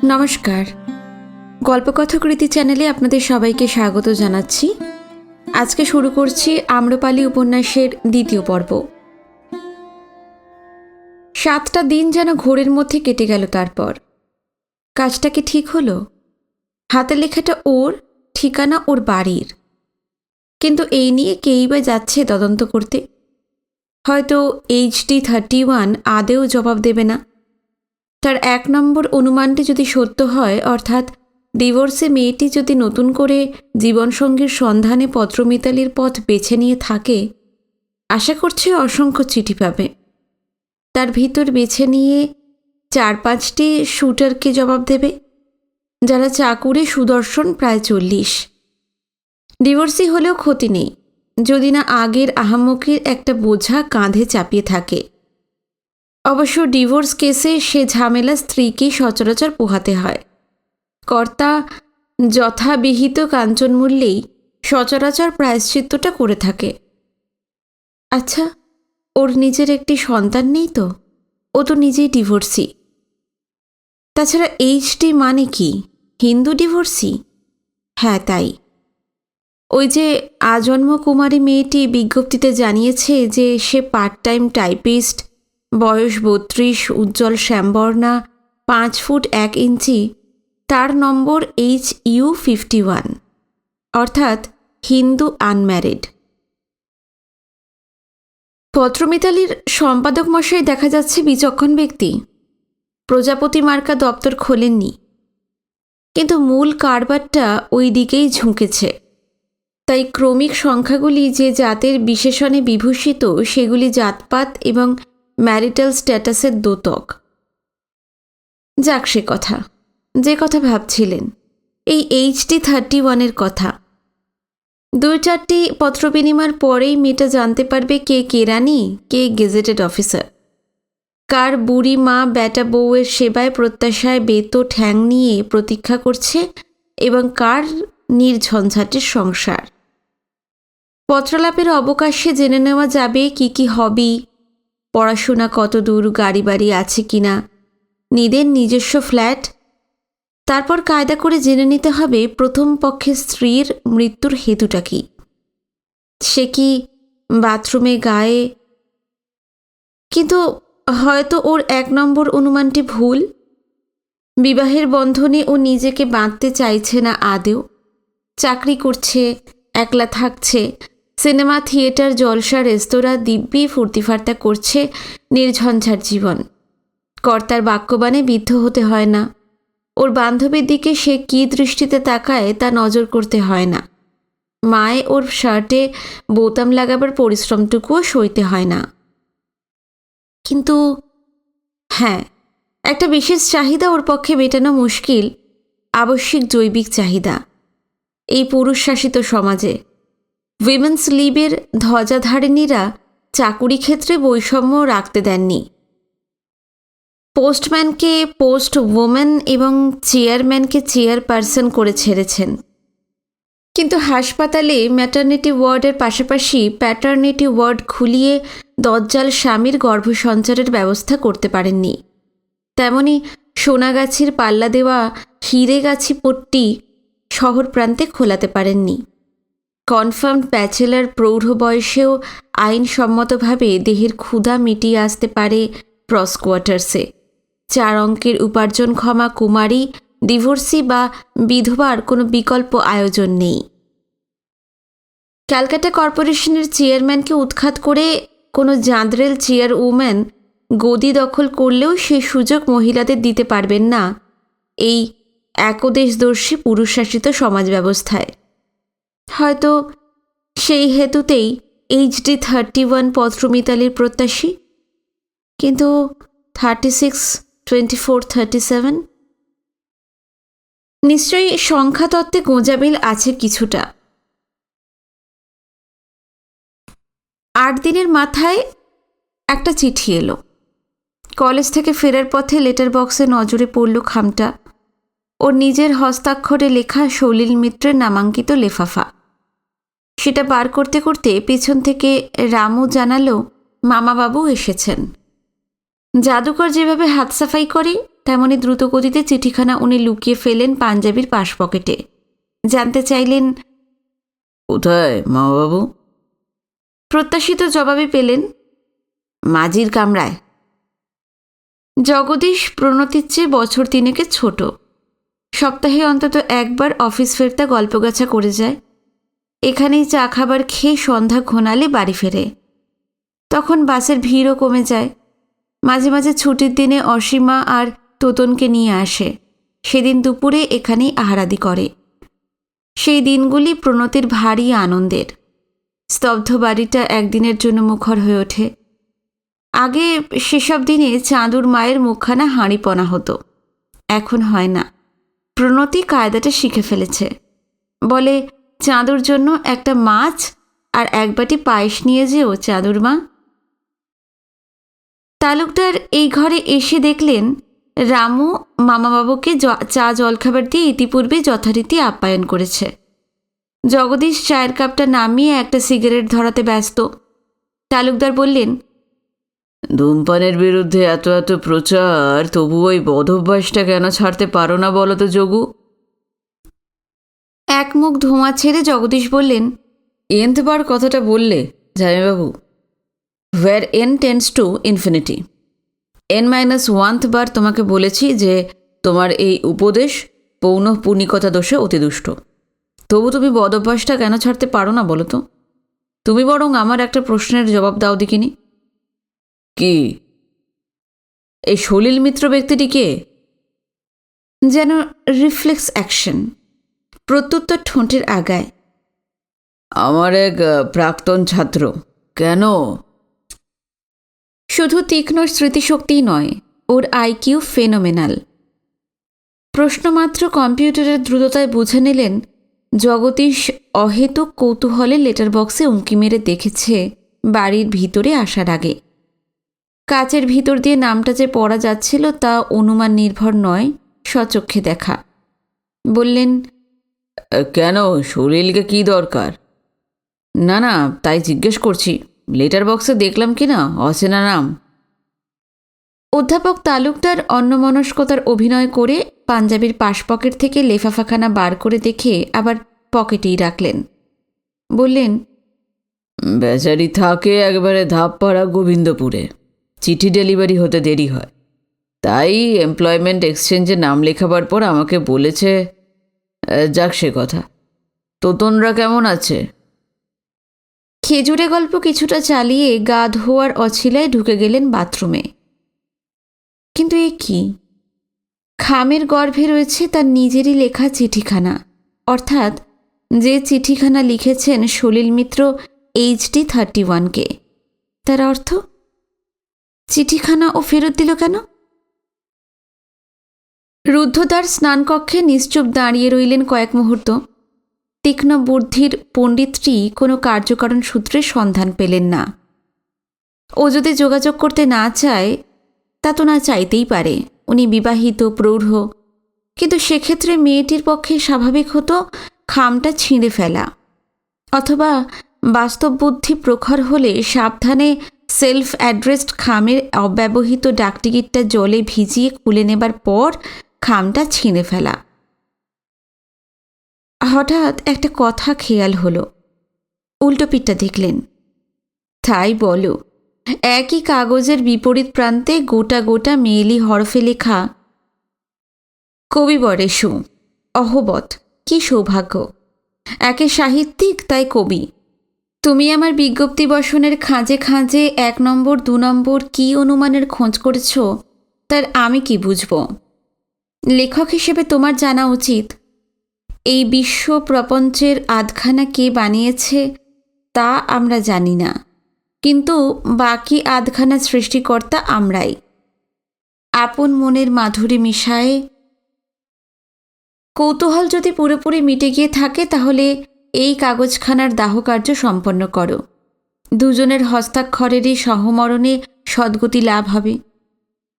নমস্কার, গল্পকথাকৃতি চ্যানেলে আপনাদের সবাইকে স্বাগত জানাচ্ছি। আজকে শুরু করছি আম্রপালি উপন্যাসের দ্বিতীয় পর্ব। 7টা দিন যেন ঘোরের মধ্যে কেটে গেল। তারপর কাজটা কি ঠিক হলো? হাতের লেখাটা ওর, ঠিকানা ওর বাড়ির, কিন্তু এই নিয়ে কেই বা যাচ্ছে তদন্ত করতে। হয়তো HD-31 আদেও জবাব দেবে না। তার 1 নম্বর অনুমানটি যদি সত্য হয়, অর্থাৎ ডিভোর্সে মেয়েটি যদি নতুন করে জীবনসঙ্গীর সন্ধানে পত্রমিতালির পথ বেছে নিয়ে থাকে, আশা করছে অসংখ্য চিঠি পাবে। তার ভিতর বেছে নিয়ে 4-5টি শুটারকে জবাব দেবে, যারা চাকুরে সুদর্শন প্রায় 40। ডিভোর্সি হলেও ক্ষতি নেই, যদি না আগের আহাম্মকির একটা বোঝা কাঁধে চাপিয়ে থাকে। অবশ্য ডিভোর্স কেসে সে ঝামেলা স্ত্রীকেই সচরাচর পোহাতে হয়। কর্তা যথাবিহিত কাঞ্চনমূল্যেই সচরাচর প্রায়শ্চিত্তটা করে থাকে। আচ্ছা, ওর নিজের একটি সন্তান নেই তো? ও তো নিজেই ডিভোর্সি। তাছাড়া HD মানে কি? হিন্দু ডিভোর্সি? হ্যাঁ, তাই। ওই যে আজন্ম কুমারী মেয়েটি বিজ্ঞপ্তিতে জানিয়েছে যে সে পার্ট টাইম টাইপিস্ট, বয়স 32, উজ্জ্বল শ্যামবর্ণা, 5 ফুট 1 ইঞ্চি, তার নম্বর HU-51, অর্থাৎ হিন্দু আনম্যারিড। পত্রমিতালির সম্পাদক মশাই দেখা যাচ্ছে বিচক্ষণ ব্যক্তি। প্রজাপতি মার্কা দপ্তর খোলেননি, কিন্তু মূল কারবারটা ওই দিকেই ঝুঁকেছে। তাই ক্রমিক সংখ্যাগুলি যে জাতের বিশেষণে বিভূষিত, সেগুলি জাতপাত এবং ম্যারিটাল স্ট্যাটাসের দ্যোতক। যাক, সে কথা, যে কথা ভাবছিলেন, এই HD-31 কথা। 2-4টি পত্র বিনিময়ের পরেই মেয়েটা জানতে পারবে কে কেরানি, কে গেজেটেড অফিসার, কার বুড়ি মা বেটা বউয়ের সেবায় প্রত্যাশায় বেতো ঠ্যাং নিয়ে প্রতীক্ষা করছে এবং কার নির্ঝঞ্ঝাটের সংসার। পত্রালাপের অবকাশে জেনে নেওয়া যাবে কি কি হবি, পড়াশোনা কত দূর, গাড়ি বাড়ি আছে কিনা, নিদের নিজস্ব ফ্ল্যাট। তারপর কায়দা করে জেনে নিতে হবে প্রথম পক্ষে স্ত্রীর মৃত্যুর হেতুটা কি। সে কি বাথরুমে গায়ে? কিন্তু হয়তো ওর 1 নম্বর অনুমানটি ভুল। বিবাহের বন্ধনে ও নিজেকে বাঁধতে চাইছে না আদেও। চাকরি করছে, একলা থাকছে, সিনেমা, থিয়েটার, জলসা, রেস্তোরাঁ দিব্যি ফুর্তিফার্তা করছে নির্ঝঞ্ঝাট জীবন। কর্তার বাক্যবাণে বিদ্ধ হতে হয় না। ওর বান্ধবীর দিকে সে কী দৃষ্টিতে তাকায় তা নজর করতে হয় না। মায়ে ওর শার্টে বোতাম লাগাবার পরিশ্রমটুকুও সইতে হয় না। কিন্তু হ্যাঁ, একটা বিশেষ চাহিদা ওর পক্ষে মেটানো মুশকিল, আবশ্যিক জৈবিক চাহিদা। এই পুরুষ শাসিত সমাজে উইমেন্স লিবের ধ্বজাধারিণীরা চাকুরি ক্ষেত্রে বৈষম্য রাখতে দেননি। পোস্টম্যানকে পোস্ট ওম্যান এবং চেয়ারম্যানকে চেয়ারপারসন করে ছেড়েছেন, কিন্তু হাসপাতালে ম্যাটারনিটি ওয়ার্ডের পাশাপাশি প্যাটার্নিটি ওয়ার্ড খুলিয়ে দজ্জাল স্বামীর গর্ভসঞ্চারের ব্যবস্থা করতে পারেননি। তেমনি সোনাগাছির পাল্লা দেওয়া হিরেগাছি পট্টি শহর প্রান্তে খোলাতে পারেননি। কনফার্মড ব্যাচেলার প্রৌঢ় বয়সেও আইনসম্মতভাবে দেহের ক্ষুধা মিটিয়ে আসতে পারে ক্রস কোয়ার্টার্সে। 4 অঙ্কের উপার্জনক্ষমা কুমারী, ডিভোর্সি বা বিধবার কোনো বিকল্প আয়োজন নেই। ক্যালকাটা কর্পোরেশনের চেয়ারম্যানকে উৎখাত করে কোনো জাঁদরেল চেয়ারউম্যান গদি দখল করলেও সেই সুযোগ মহিলাদের দিতে পারবেন না এই একদেশদর্শী পুরুষশাসিত সমাজ ব্যবস্থায়। হয়তো সেই হেতুতেই HD-31 পত্রমিতালির প্রত্যাশী। কিন্তু 36, 24, 37 নিশ্চয়ই সংখ্যাতত্ত্বে গোঁজামিল আছে কিছুটা। 8 দিনের মাথায় একটা চিঠি এলো। কলেজ থেকে ফেরার পথে লেটার বক্সে নজরে পড়ল খামটা। ওর নিজের হস্তাক্ষরে লেখা সলিল মিত্রের নামাঙ্কিত লেফাফা। সেটা বার করতে করতে পেছন থেকে রামু জানালো মামাবাবু এসেছেন। জাদুকর যেভাবে হাত সাফাই করে তেমনি দ্রুতগতিতে চিঠিখানা উনি লুকিয়ে ফেলেন পাঞ্জাবির পাশ পকেটে। জানতে চাইলেন, কোথায় মামাবাবু? প্রত্যাশিত জবাবে পেলেন, মাঝির কামরায়। জগদীশ প্রণতির চেয়ে বছর তিনেকে ছোট। সপ্তাহে অন্তত একবার অফিস ফেরতে গল্পগাছা করে যায়। এখানেই চা খাবার খেয়ে সন্ধ্যা ঘনালে বাড়ি ফেরে। তখন বাসের ভিড়ও কমে যায়। মাঝে মাঝে ছুটির দিনে অসীমা আর তোতনকে নিয়ে আসে। সেদিন দুপুরে এখানেই আহারাদি করে। সেই দিনগুলি প্রণতির ভারী আনন্দের। স্তব্ধ বাড়িটা একদিনের জন্য মুখর হয়ে ওঠে। আগে সেসব দিনে চাঁদুর মায়ের মুখখানা হাঁড়িপনা হতো, এখন হয় না। প্রণতি কায়দাটা শিখে ফেলেছে। বলে, চাঁদুর জন্য একটা মাছ আর এক বাটি পায়েস নিয়ে যেও চাঁদুর মা। তালুকদার এই ঘরে এসে দেখলেন রামু মামাবাবুকে চা জলখাবার দিয়ে ইতিপূর্বে যথারীতি আপ্যায়ন করেছে। জগদীশ চায়ের কাপটা নামিয়ে একটা সিগারেট ধরাতে ব্যস্ত। তালুকদার বললেন, ধূমপানের বিরুদ্ধে এত এত প্রচার, তবু ওই বদভ্যাসটা কেন ছাড়তে পারো না বলো তো যোগু? এক মুখ ধোঁয়া ছেড়ে জগদীশ বললেন, বার কথাটা বললে জামাইবাবু? Where n tends to infinity. n-1th বার তোমাকে বলেছি যে তোমার এই উপদেশ পৌনঃপুনিকতা দোষে অতিদুষ্ট। তবু তুমি বদভ্যাসটা কেন ছাড়তে পারো না বলো তো? তুমি বরং আমার একটা প্রশ্নের জবাব দাও দেখিনি। কি? এই সলিল মিত্র ব্যক্তিটি কে? যেন রিফ্লেক্স অ্যাকশন। প্রত্যুত্তর ঠোঁটের আগায়। আমার এক প্রাক্তন ছাত্র। কেন? শুধু তীক্ষ্ণ স্মৃতিশক্তিই নয়, ওর IQ ফেনোমেনাল। প্রশ্নমাত্র কম্পিউটারের দ্রুততায় বুঝে নিলেন জগদীশ অহেতুক কৌতূহলে লেটার বক্সে উঁকি মেরে দেখেছে বাড়ির ভিতরে আসার আগে। কাচের ভিতর দিয়ে নামটা যে পড়া যাচ্ছিল তা অনুমান নির্ভর নয়, স্বচক্ষে দেখা। বললেন, কেন, সলিলকে কি দরকার? না না, তাই জিজ্ঞেস করছি। লেটার বক্সে দেখলাম কি না অচেনা নাম। অধ্যাপক তালুকদার অন্যমনস্কতার অভিনয় করে পাঞ্জাবির পাশ পকেট থেকে লেফাফাখানা বার করে দেখে আবার পকেটেই রাখলেন। বললেন, বেচারি থাকে একবারে ধাপপাড়া গোবিন্দপুরে। চিঠি ডেলিভারি হতে দেরি হয়, তাই এমপ্লয়মেন্ট এক্সচেঞ্জে নাম লেখাবার পর আমাকে বলেছে। যাক সে কথা। তোতনরা কেমন আছে? খেজুরে গল্প কিছুটা চালিয়ে গা ধোয়ার অছিলায় ঢুকে গেলেন বাথরুমে। কিন্তু এ কি? খামের গর্ভে রয়েছে তার নিজেরই লেখা চিঠিখানা, অর্থাৎ যে চিঠিখানা লিখেছেন সলিল মিত্র HD 31কে। তার অর্থ, চিঠিখানা ও ফেরত দিল কেন? রুদ্ধদ্বার স্নানকক্ষে নিশ্চুপ দাঁড়িয়ে রইলেন কয়েক মুহূর্ত। তীক্ষ্ণ বুদ্ধির পণ্ডিতটি কোনো কার্যকারণ সূত্রে সন্ধান পেলেন না। ও যদি যোগাযোগ করতে না চায়, তা তো না চাইতেই পারে। উনি বিবাহিত, প্রৌঢ়। কিন্তু সেক্ষেত্রে মেয়েটির পক্ষে স্বাভাবিক হতো খামটা ছিঁড়ে ফেলা, অথবা বাস্তব বুদ্ধি প্রখর হলে সাবধানে সেলফ অ্যাড্রেসড খামের অব্যবহৃত ডাকটিকিটটা জলে ভিজিয়ে খুলে নেবার পর খামটা ছিঁড়ে ফেলা। হঠাৎ একটা কথা খেয়াল হলো। উল্টো পিঠটা দেখলেন। তাই বলো, একই কাগজের বিপরীত প্রান্তে গোটা গোটা মেয়েলি হরফে লেখা, কবিবরেষু অহবত। কি সৌভাগ্য! একে সাহিত্যিক, তাই কবি। তুমি আমার বিজ্ঞপ্তি বসনের খাঁজে খাঁজে 1 নম্বর 2 নম্বর কি অনুমানের খোঁজ করেছ, তার আমি কি বুঝব? লেখক হিসেবে তোমার জানা উচিত এই বিশ্ব প্রপঞ্চের আধখানা কে বানিয়েছে তা আমরা জানি না, কিন্তু বাকি আধখানা সৃষ্টিকর্তা আমরাই। আপন মনের মাধুরী মিশায়ে কৌতূহল যদি পুরোপুরি মিটে গিয়ে থাকে, তাহলে এই কাগজখানার দাহকার্য সম্পন্ন করো। দুজনের হস্তাক্ষরেরই সহমরণে সদ্গতি লাভ হবে।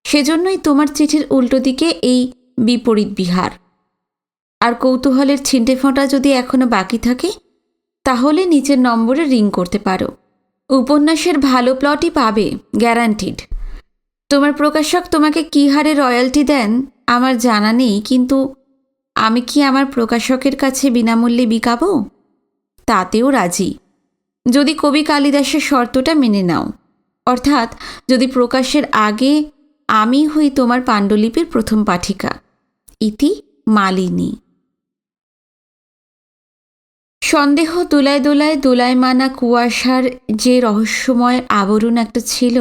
সেজন্যই তোমার চিঠির উল্টো দিকে এই বিপরীত বিহার। আর কৌতূহলের ছিঁটে ফোঁটা যদি এখনো বাকি থাকে, তাহলে নিচের নম্বরে রিং করতে পারো। উপন্যাসের ভালো প্লটই পাবে, গ্যারান্টিড। তোমার প্রকাশক তোমাকে কী হারে রয়্যালটি দেন আমার জানা নেই, কিন্তু আমি কি আমার প্রকাশকের কাছে বিনামূল্যে বিকাবো? তাতেও রাজি, যদি কবি কালিদাসের শর্তটা মেনে নাও, অর্থাৎ যদি প্রকাশের আগে আমি হই তোমার পাণ্ডুলিপির প্রথম পাঠিকা। ইতি মালিনী। সন্দেহ দোলায় দোলায় দোলায়মানা কুয়াশার যে রহস্যময় আবরণ একটা ছিল,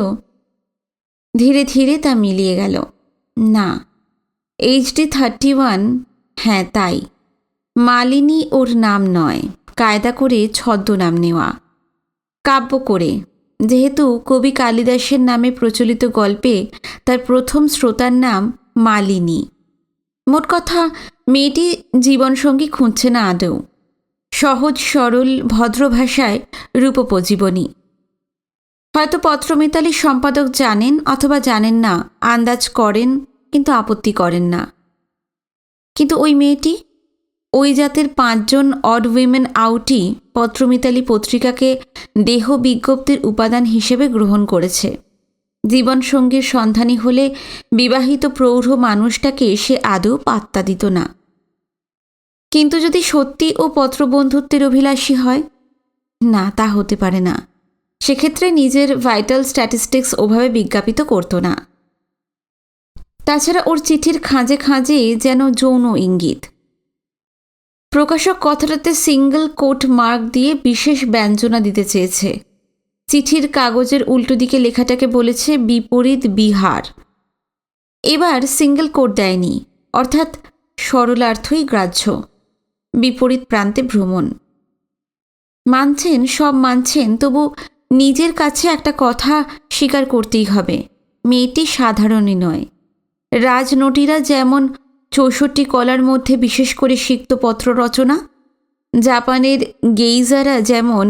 ধীরে ধীরে তা মিলিয়ে গেল। না, HD 31, হ্যাঁ তাই, মালিনী ওর নাম নয়, কায়দা করে ছদ্মনাম নেওয়া, কাব্য করে, যেহেতু কবি কালিদাসের নামে প্রচলিত গল্পে তার প্রথম শ্রোতার নাম মালিনী। মোট কথা, মেয়েটি জীবনসঙ্গী খুঁজছে না আদৌ, সহজ সরল ভদ্র ভাষায় রূপোপজীবনী। হয়তো পত্রমিতালির সম্পাদক জানেন অথবা জানেন না, আন্দাজ করেন কিন্তু আপত্তি করেন না। কিন্তু ওই মেয়েটি, ওই জাতের 5 জন অড উইমেন আউটই পত্রমিতালি পত্রিকাকে দেহ বিজ্ঞপ্তির উপাদান হিসেবে গ্রহণ করেছে। জীবনসঙ্গীর সন্ধানী হলে বিবাহিত প্রৌঢ় মানুষটাকে সে আদৌ পাত্তা দিত না। কিন্তু যদি সত্যি ও পত্রবন্ধুত্বের অভিলাষী হয়, না, তা হতে পারে না। সেক্ষেত্রে নিজের ভাইটাল স্ট্যাটিস্টিক্স ওভাবে বিজ্ঞাপিত করত না। তাছাড়া ওর চিঠির খাঁজে খাঁজে যেন যৌন ইঙ্গিত। প্রকাশক কথাটাতে সিঙ্গল কোট মার্ক দিয়ে বিশেষ ব্যঞ্জনা দিতে চেয়েছে। চিঠির কাগজের উল্টো দিকে লেখাটাকে বলেছে বিপরীত বিহার। এবার সিঙ্গল কোট দেয়নি, অর্থাৎ সরলার্থই গ্রাহ্য, বিপরীত প্রান্তে ভ্রমণ। মানছেন, সব মানছেন, তবু নিজের কাছে একটা কথা স্বীকার করতেই হবে, মেয়েটি সাধারণই নয়। রাজনটিরা যেমন 64 কলার মধ্যে বিশেষ করে সিক্ত পত্র রচনা, জাপানের গেইজারা যেমন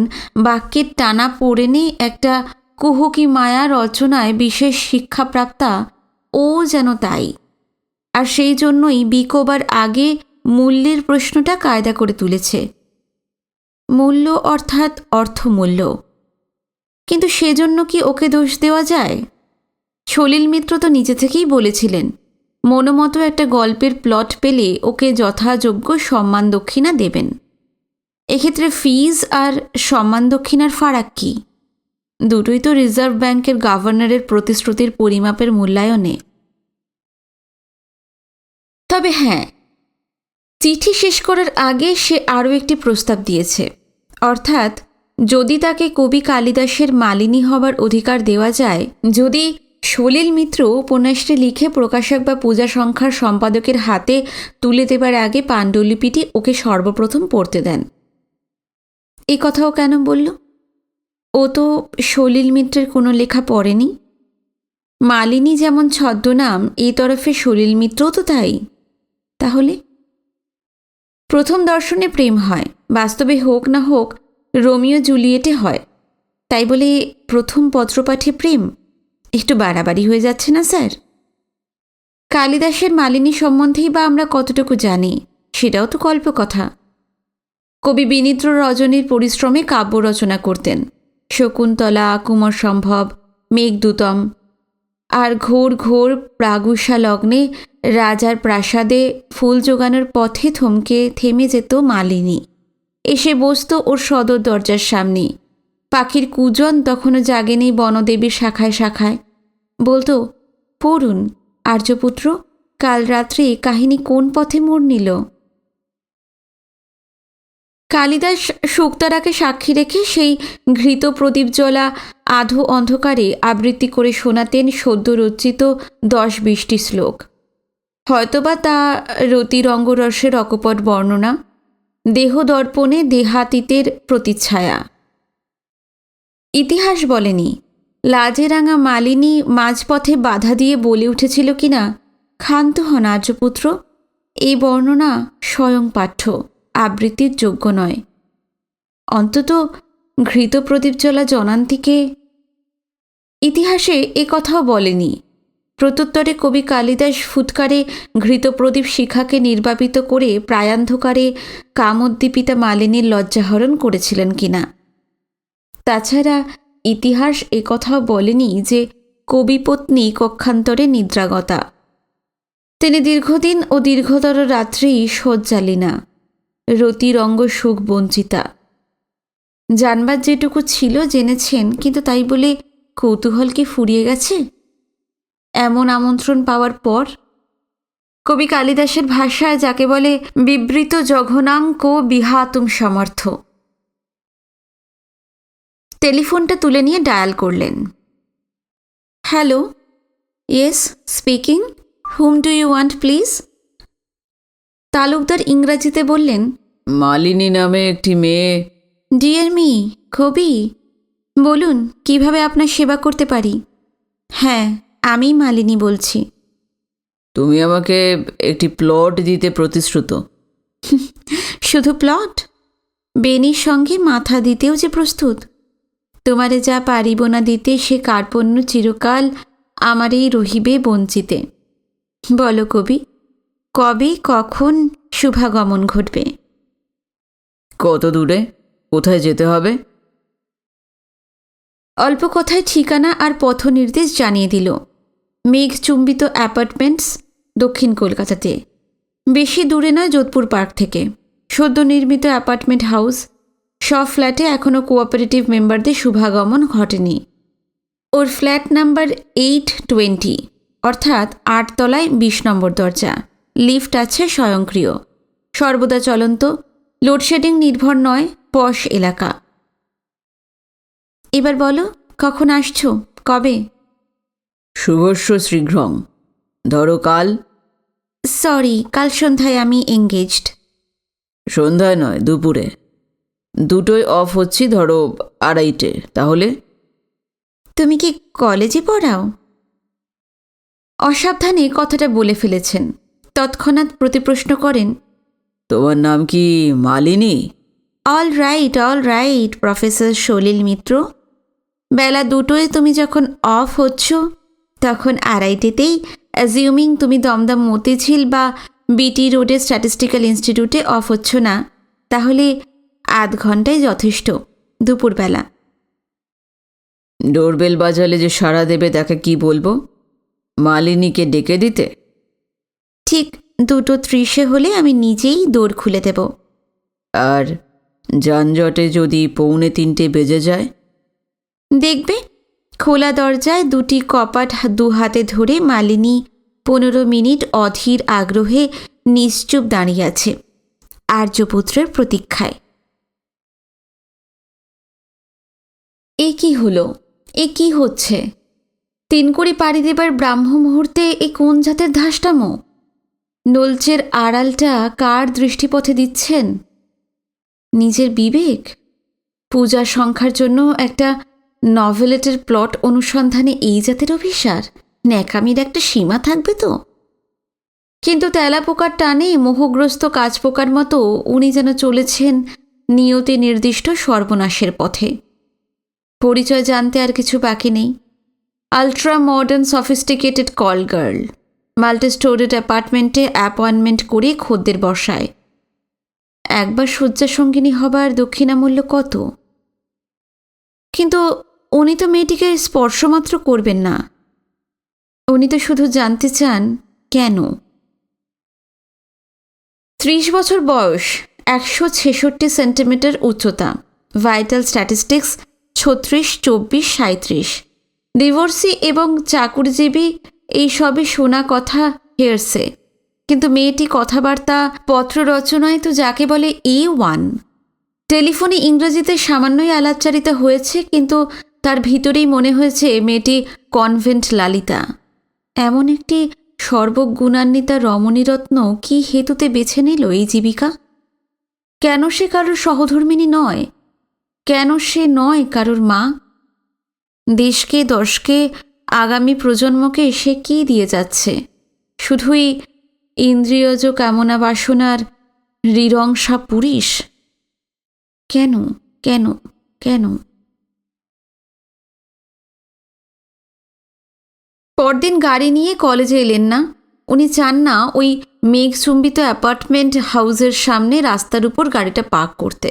বাক্যের টানা পড়েনে একটা কুহুকি মায়া রচনায় বিশেষ শিক্ষাপ্রাপ্তা, ও যেন তাই। আর সেই জন্যই বিকোবার আগে মূল্যের প্রশ্নটা কায়দা করে তুলেছে। মূল্য অর্থাৎ অর্থমূল্য। কিন্তু সেজন্য কি ওকে দোষ দেওয়া যায়? সলিল মিত্র তো নিজে থেকেই বলেছিলেন, মনোমতো একটা গল্পের প্লট পেলে ওকে যথাযোগ্য সম্মান দক্ষিণা দেবেন। এক্ষেত্রে ফিজ আর সম্মান দক্ষিণার ফারাক কি? দুটোই তো রিজার্ভ ব্যাংকের গভর্নরের প্রতিশ্রুতির পরিমাপের মূল্যায়নে। তবে হ্যাঁ, চিঠি শেষ করার আগে সে আরও একটি প্রস্তাব দিয়েছে, অর্থাৎ যদি তাকে কবি কালিদাসের মালিনী হবার অধিকার দেওয়া যায়, যদি সলিল মিত্র উপন্যাসটি লিখে প্রকাশক বা পূজা সংখ্যার সম্পাদকের হাতে তুলে দেবার আগে পাণ্ডুলিপিটি ওকে সর্বপ্রথম পড়তে দেন। এই কথাও কেন বলল? ও তো সলিল মিত্রের কোনো লেখা পড়েনি। মালিনী যেমন ছদ্মনাম, এই তরফে সলিল মিত্রও তো তাই। তাহলে প্রথম দর্শনে প্রেম হয়, বাস্তবে হোক না হোক রোমিও জুলিয়েটে হয়, তাই বলে প্রথম পত্রপাঠে প্রেম? একটু বাড়াবাড়ি হয়ে যাচ্ছে না স্যার? কালিদাসের মালিনী সম্বন্ধেই বা আমরা কতটুকু জানি, সেটাও তো কল্পকথা। কবি বিনিদ্র রজনীর পরিশ্রমে কাব্য রচনা করতেন, শকুন্তলা, কুমার সম্ভব, মেঘদূতম। আর ঘোর ঘোর প্রাগুষা লগ্নে রাজার প্রাসাদে ফুল জোগানোর পথে থেমে যেত মালিনী, এসে বসত ওর সদর দরজার সামনে। পাখির কুজন তখনও জাগেনি বনদেবীর শাখায় শাখায়, বলতো, পড়ুন আর্যপুত্র, কাল রাত্রে কাহিনী কোন পথে মোড় নিল। কালিদাস শুক্তারাকে সাক্ষী রেখে সেই ঘৃত প্রদীপজ্বলা আধো অন্ধকারে আবৃত্তি করে শোনাতেন সদ্য রচিত 10-20টি শ্লোক। হয়তোবা তা রতিরঙ্গরসের অকপট বর্ণনা, দেহদর্পণে দেহাতীতের প্রতিচ্ছায়া। ইতিহাস বলেনি লাজেরাঙা মালিনী মাঝপথে বাধা দিয়ে বলে উঠেছিল কিনা, ক্ষান্ত হন আর্যপুত্র, এই বর্ণনা স্বয়ং পাঠ্য, আবৃত্তির যোগ্য নয়। অন্তত ঘৃত প্রদীপজ্বলা জনান্তিকে ইতিহাসে এ কথাও বলেনি। প্রত্যুত্তরে কবি কালিদাস ফুৎকারে ঘৃত প্রদীপ শিখাকে নির্বাপিত করে প্রায়ান্ধকারে কামোদ্দীপিতা মালিনীর লজ্জাহরণ করেছিলেন কিনা। তাছাড়া ইতিহাস এ কথাও বলেনি যে কবিপত্নী কক্ষান্তরে নিদ্রাগতা। তিনি দীর্ঘদিন ও দীর্ঘতর রাত্রি শয্যালীনা, রতিরঙ্গ সুখ বঞ্চিতা। জানবার যেটুকু ছিল জেনেছেন, কিন্তু তাই বলে কৌতূহল কি ফুরিয়ে গেছে এমন আমন্ত্রণ পাওয়ার পর? কবি কালিদাসের ভাষায় যাকে বলে বিবৃত জঘনাঙ্ক বিহাতুম সমর্থ। টেলিফোনটা তুলে নিয়ে ডায়াল করলেন। Hello, yes speaking, whom do you want please? Talukdar ইংরাজিতে বললেন, মালিনী নামে একটি মেয়ে। ডিয়ার মি, কবি বলুন কিভাবে আপনার সেবা করতে পারি? হ্যাঁ, আমি মালিনী বলছি। তুমি আমাকে একটি প্লট দিতে প্রতিশ্রুত। শুধু প্লট? বেনির সঙ্গে মাথা দিতেও যে প্রস্তুত। তোমারে যা পারিব না দিতে সে কার্পণ্য চিরকাল আমারই রহিবে বঞ্চিতে। বলো কবি, কবে কখন শুভাগমন ঘটবে? কত দূরে? কোথায় যেতে হবে? অল্প কথায় ঠিকানা আর পথ নির্দেশ জানিয়ে দিল। মেঘচুম্বিত অ্যাপার্টমেন্টস, দক্ষিণ কলকাতাতে, বেশি দূরে নয় যোধপুর পার্ক থেকে। সদ্য নির্মিত অ্যাপার্টমেন্ট হাউস। সব ফ্ল্যাটে এখনও কোঅপারেটিভ মেম্বারদের শুভাগমন ঘটেনি। ওর ফ্ল্যাট নাম্বার 820, অর্থাৎ 8 তলায় 20 নম্বর দরজা। লিফট আছে স্বয়ংক্রিয়, সর্বদা চলন্ত, লোডশেডিং নির্ভর নয়, পশ এলাকা। এবার বলো কখন আসছো, কবে? শুভস্য শীঘ্রং। ধরো কাল। সরি, কাল সন্ধ্যায় আমি এঙ্গেজড। সন্ধ্যায় নয়, দুপুরে। দুটোই অফ হচ্ছি, ধরো 2:30। তাহলে তুমি কি কলেজে পড়াও? অসাবধানে কথাটা বলে ফেলেছেন। তৎক্ষণাৎ প্রতিপ্রশ্ন করেন, তোমার নাম কি মালিনী? অল রাইট প্রফেসর সলিল মিত্র। বেলা 2টোয় তুমি যখন অফ হচ্ছ, তখন 2:30তেই অ্যাজিউমিং তুমি দমদম মতিঝিল বা বিটি রোডের স্ট্যাটিস্টিক্যাল ইনস্টিটিউটে অফ হচ্ছ না, তাহলে আধ ঘন্টায় যথেষ্ট। দুপুরবেলা। ডোরবেল বাজালে যে সাড়া দেবে তাকে কি বলবো? মালিনীকে ডেকে দিতে? ঠিক 2:30 হলে আমি নিজেই দৌড় খুলে দেব। আর যানজটে যদি 2:45 বেজে যায়? দেখবে খোলা দরজায় 2টি কপাট 2 হাতে ধরে মালিনী 15 মিনিট অধীর আগ্রহে নিশ্চুপ দাঁড়িয়ে আছে, আর্যপুত্রের প্রতীক্ষায়। এ কি হলো? এ কি হচ্ছে? 3 কোড়ি পাড়ি দেবার ব্রাহ্ম মুহূর্তে এ কোন জাতের ধাসটামো? নলচের আড়ালটা কার দৃষ্টিপথে দিচ্ছেন? নিজের বিবেক? পূজা সংখ্যার জন্য একটা নভেলেটের প্লট অনুসন্ধানে এই জাতের অভিসার? ন্যাকামির একটা সীমা থাকবে তো। কিন্তু তেলাপোকার টানে মোহগ্রস্ত কাজপোকার মতো উনি যেন চলেছেন নিয়তি নির্দিষ্ট সর্বনাশের পথে। পরিচয় জানতে আর কিছু বাকি নেই। Ultra modern sophisticated call girl, multi storeyed অ্যাপার্টমেন্টে অ্যাপয়েন্টমেন্ট করে খদ্দের বসায়। একবার শয্যা সঙ্গিনী হবার দক্ষিণামূল্য কত? কিন্তু উনি তো মেয়েটিকে স্পর্শমাত্র করবেন না। উনি তো শুধু জানতে চান কেন। 30 বছর বয়স, 166 সেন্টিমিটার উচ্চতা, ভাইটাল স্ট্যাটিস্টিক্স 36, 24, 37, ডিভোর্সি এবং চাকুরিজীবী, এই সবই শোনা কথা হেয়ারসে। কিন্তু মেয়েটি কথাবার্তা পত্র রচনায় তো যাকে বলে A1। টেলিফোনে ইংরেজিতে সামান্যই আলাপচারিতা হয়েছে, কিন্তু তার ভিতরেই মনে হয়েছে মেয়েটি কনভেন্ট লালিতা। এমন একটি সর্বগুণান্বিতা রমণীরত্ন কি হেতুতে বেছে নিল এই জীবিকা? কেন সে কারোর সহধর্মিণী নয়? কেন সে নয় কারোর মা? দেশকে, দশকে, আগামী প্রজন্মকে সে কি দিয়ে যাচ্ছে? শুধুই ইন্দ্রিয়জ কামনা বাসনার রিরংসা পুরীশ। কেন কেন কেন? পরদিন গাড়ি নিয়ে কলেজে এলেন না। উনি চান না ওই মেঘচুম্বিত অ্যাপার্টমেন্ট হাউসের সামনে রাস্তার উপর গাড়িটা পার্ক করতে।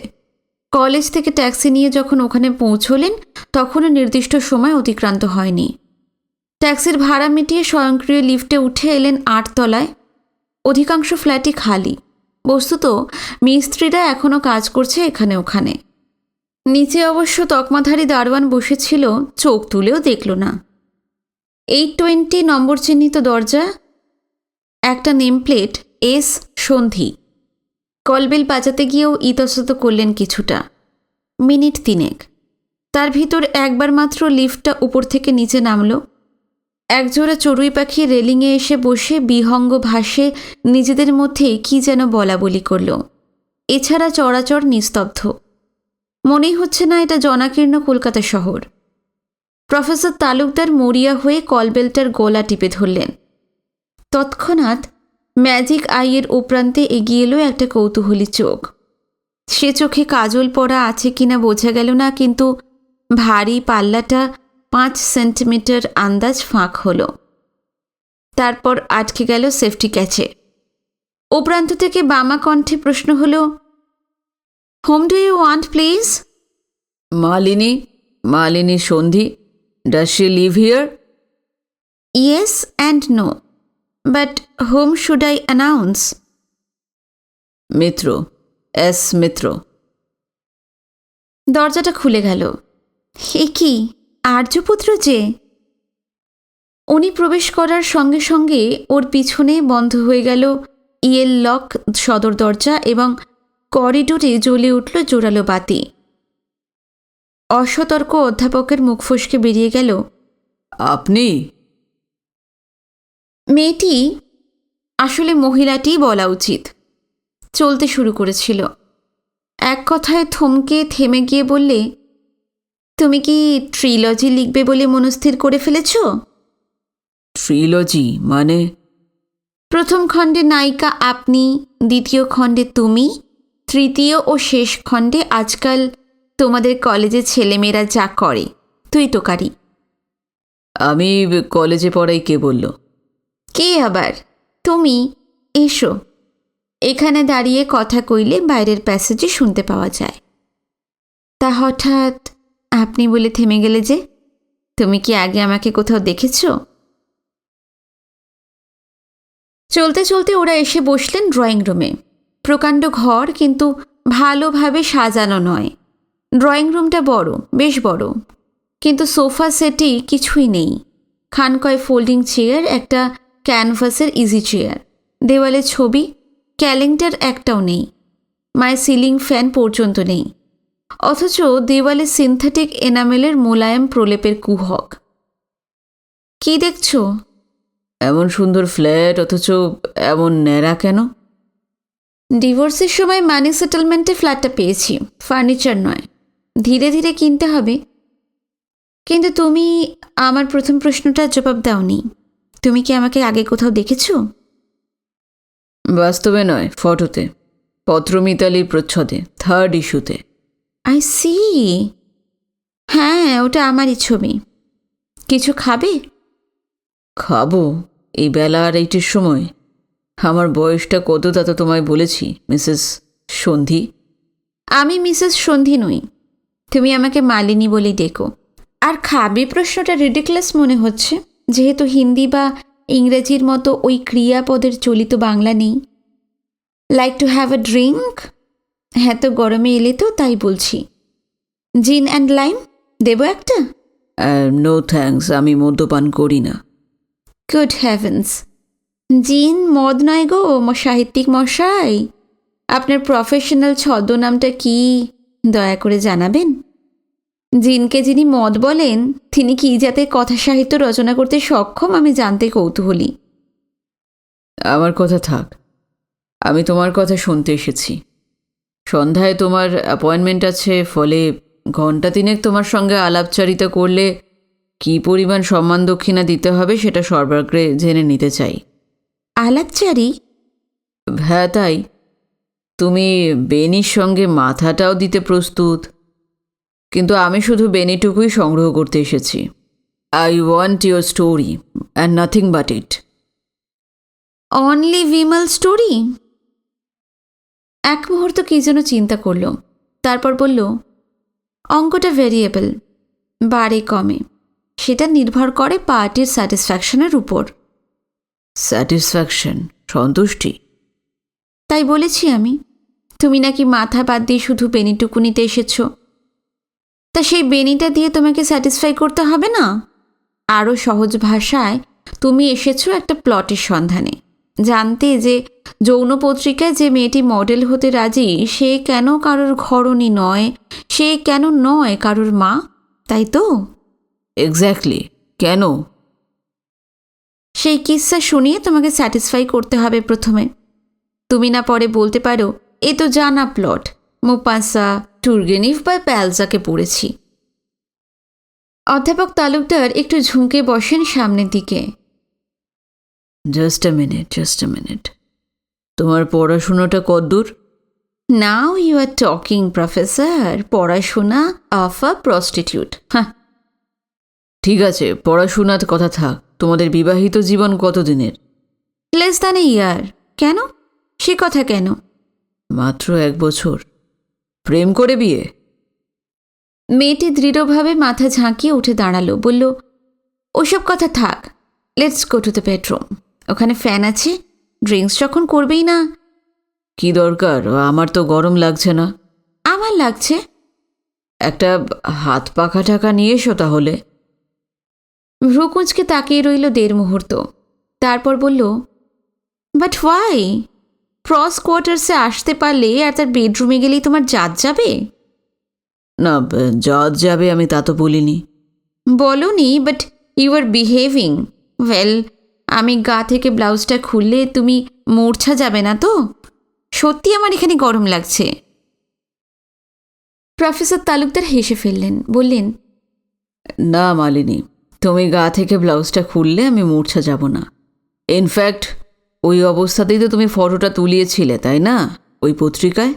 কলেজ থেকে ট্যাক্সি নিয়ে যখন ওখানে পৌঁছলেন, তখনও নির্দিষ্ট সময় অতিক্রান্ত হয়নি। ট্যাক্সির ভাড়া মিটিয়ে স্বয়ংক্রিয় লিফটে উঠে এলেন 8 তলায়। অধিকাংশ ফ্ল্যাটই খালি। বস্তুত মিস্ত্রিরা এখনও কাজ করছে এখানে ওখানে। নিচে অবশ্য তকমাধারী দারোয়ান বসেছিল, চোখ তুলেও দেখল না। 820 নম্বর চিহ্নিত দরজা, একটা নেম প্লেট এস সন্ধি। কলবেল বাজাতে গিয়েও ইতস্তত করলেন কিছুটা, মিনিট 3 তার ভিতর একবার মাত্র লিফটটা উপর থেকে নিচে নামল। একজোড়া চড়ুই পাখি রেলিংয়ে এসে বসে বিহঙ্গ ভাসে নিজেদের মধ্যে কি যেন বলা বলি করল। এছাড়া চরাচর নিস্তব্ধ। মনেই হচ্ছে না এটা জনাকীর্ণ কলকাতা শহর। প্রফেসর তালুকদার মরিয়া হয়ে কলবেলটার গলা টিপে ধরলেন। তৎক্ষণাৎ ম্যাজিক আইয়ের ওপ্রান্তে এগিয়ে এলো একটা কৌতূহলী চোখ। সে চোখে কাজল পরা আছে কিনা বোঝা গেল না, কিন্তু ভারী পাল্লাটা 5 সেন্টিমিটার আন্দাজ ফাঁক হলো। তারপর আটকে গেল সেফটি ক্যাচে। ওপ্রান্ত থেকে বামা কণ্ঠে প্রশ্ন হলো, whom do you want please? Malini Sandhi, does she live here? Yes and no, but whom should I announce? Mitra, S Mitra. দরজাটা খুলে গেল। এ কি আর্যপুত্র যে! উনি প্রবেশ করার সঙ্গে সঙ্গে ওর পিছনে বন্ধ হয়ে গেল ইয়েল লক সদর দরজা এবং করিডোরে জ্বলে উঠল জোরালো বাতি। অসতর্ক অধ্যাপকের মুখ ফসকে বেরিয়ে গেল, আপনি? মেয়েটি, আসলে মহিলাটিই বলা উচিত, চলতে শুরু করেছিল। এক কথায় থমকে থেমে গিয়ে বললে, তুমি কি ট্রিলজি লিখবে বলে মনস্থির করে ফেলেছ? ট্রিলজি মানে? প্রথম খণ্ডে নায়িকা আপনি, দ্বিতীয় খণ্ডে তুমি, তৃতীয় ও শেষ খণ্ডে আজকাল তোমাদের কলেজে ছেলেমেয়েরা যা করে তুই তোকারি। আমি কলেজে পড়াই কে বলল? কে আবার? তুমি। এসো, এখানে দাঁড়িয়ে কথা কইলে বাইরের প্যাসেজে শুনতে পাওয়া যায়। তা হঠাৎ আপনি বলে থেমে গেলে যে? তুমি কি আগে আমাকে কোথাও দেখেছ? চলতে চলতে ওরা এসে বসলেন ড্রয়িং রুমে। প্রকাণ্ড ঘর, কিন্তু ভালোভাবে সাজানো নয়। ড্রয়িং রুমটা বড়, বেশ বড়, কিন্তু সোফা সেটি কিছুই নেই। খানকয় ফোল্ডিং চেয়ার, একটা ক্যানভাসের ইজি চেয়ার, দেওয়ালে ছবি, ক্যালেন্ডার একটাও নেই। মায়ের সিলিং ফ্যান পর্যন্ত নেই। অথচ দেওয়ালে সিনথেটিক এনামেলের মোলায়েম প্রলেপের কুহক। কি দেখছ? এমন সুন্দর ফ্ল্যাট, অথচ এমন ন্যাড়া কেন? ডিভোর্সের সময় মানি সেটেলমেন্টে ফ্ল্যাটটা পেয়েছি, ফার্নিচার নয়। ধীরে ধীরে কিনতে হবে। কিন্তু তুমি আমার প্রথম প্রশ্নটার জবাব দাওনি। তুমি কি আমাকে আগে কোথাও দেখেছ? বাস্তবে নয়, ফটোতে, পত্রমিতালির প্রচ্ছদে, 3rd ইস্যুতে। I see. হ্যাঁ, ওটা আমারই ছবি। কিছু খাবে? খাবো? এই বেলা আর এইটির সময়? আমার বয়সটা কত তা তো তোমায় বলেছি, মিসেস সন্ধি। আমি মিসেস সন্ধি নই। তুমি আমাকে মালিনী বলেই ডেকো। আর খাবে প্রশ্নটা রিডিকুলাস মনে হচ্ছে, যেহেতু হিন্দি বা ইংরেজির মতো ওই ক্রিয়াপদের চলিত বাংলা নেই। Like to have a drink? হ্যাঁ, তো গরমে এলে তো তাই বলছি। জিন অ্যান্ড লাইম দেবো একটা? নো থ্যাঙ্কস, আমি মদ্যপান করি না। Good heavens! জিন মদ নয় গো সাহিত্যিক মশাই। আপনার প্রফেশনাল ছদ্মনামটা কি দয়া করে জানাবেন? জিনকে যিনি মদ বলেন তিনি কি যাতে কথা সাহিত্য রচনা করতে সক্ষম আমি জানতে কৌতূহলী। আমার কথা থাক, আমি তোমার কথা শুনতে এসেছি। সন্ধ্যায় তোমার অ্যাপয়েন্টমেন্ট আছে, ফলে 1 ঘণ্টা 3 তোমার সঙ্গে আলাপচারিতা করলে কী পরিমাণ সম্মান দক্ষিণা দিতে হবে সেটা সর্বাগ্রে জেনে নিতে চাই। আলাপচারি? হ্যাঁ, তাই। তুমি বেনির সঙ্গে মাথাটাও দিতে প্রস্তুত, কিন্তু আমি শুধু বেনিটুকুই সংগ্রহ করতে এসেছি। I want your story and nothing but it. Only Bimal story? এক মুহূর্ত কী যেন চিন্তা করল, তারপর বলল, অঙ্কটা ভেরিয়েবল, বাড়ে কমে। সেটা নির্ভর করে পার্টির স্যাটিসফ্যাকশনের উপর। স্যাটিসফ্যাকশন, সন্তুষ্টি? তাই বলেছি আমি। তুমি নাকি মাথা বাদ দিয়ে শুধু বেনিটুকু নিতে এসেছ। তা সেই বেনিটা দিয়ে তোমাকে স্যাটিসফাই করতে হবে না? আরও সহজ ভাষায়, তুমি এসেছো একটা প্লটের সন্ধানে, জানতে যে যৌন পত্রিকায় যে মেয়েটি মডেল হতে রাজি সে কেন কারোর ঘরণী নয়, সে কেন নয় কারোর মা, তাই তো? এক্স্যাক্টলি। কেন? সেই কিস্সা শুনিয়ে তোমাকে স্যাটিসফাই করতে হবে প্রথমে। তুমি না পরে বলতে পারো এ তো জানা প্লট, মোপাসা, টুরগেনিভ বা প্যালজাকে পড়েছি। অধ্যাপক তালুকদার একটু ঝুঁকে বসেন সামনের দিকে। Just a minute. তোমার পড়াশোনাটা কদ্দূর? Now you are talking professor. পড়াশোনা অফ আ প্রস্টিটিউট। হ্যাঁ, ঠিক আছে, পড়াশোনার কথা থাক। তোমাদের বিবাহিত জীবন কতদিনের? লেস দ্যান এ ইয়ার। কেন? সে কথা কেন? মাত্র 1 বছর? প্রেম করে বিয়ে? মেয়েটি দৃঢ়ভাবে মাথা ঝাঁকিয়ে উঠে দাঁড়ালো, বলল, ওসব কথা থাক, let's go to the bedroom. ওখানে ফ্যান আছে, ড্রিঙ্কস যখন করবেই না। কি দরকার? আমার তো গরম লাগছে না। আমার লাগছে। একটা হাত পাখা টাকা নিয়ে এসো তাহলে। ভ্রুকুঁচকে তাকিয়ে রইল 1.5 মুহূর্ত, তারপর বলল, বাট ওয়াই? ক্রস কোয়ার্টার্সে আসতে পারলে আর তার বেডরুমে গেলেই তোমার জাত যাবে? না, জাত যাবে আমি তা তো বলিনি। বলনি, but you are behaving well. আমি গা থেকে ব্লাউজটা খুললে তুমি মূর্ছা যাবে না তো? সত্যি আমার এখানে গরম লাগছে। প্রফেসর তালুকদার হেসে ফেললেন, বললেন, না মালিনী, তুমি গা থেকে ব্লাউজটা খুললে আমি মূর্ছা যাব না। ইনফ্যাক্ট ওই অবস্থাতেই তো তুমি ফটোটা তুলিয়েছিলে, তাই না, ওই পত্রিকায়?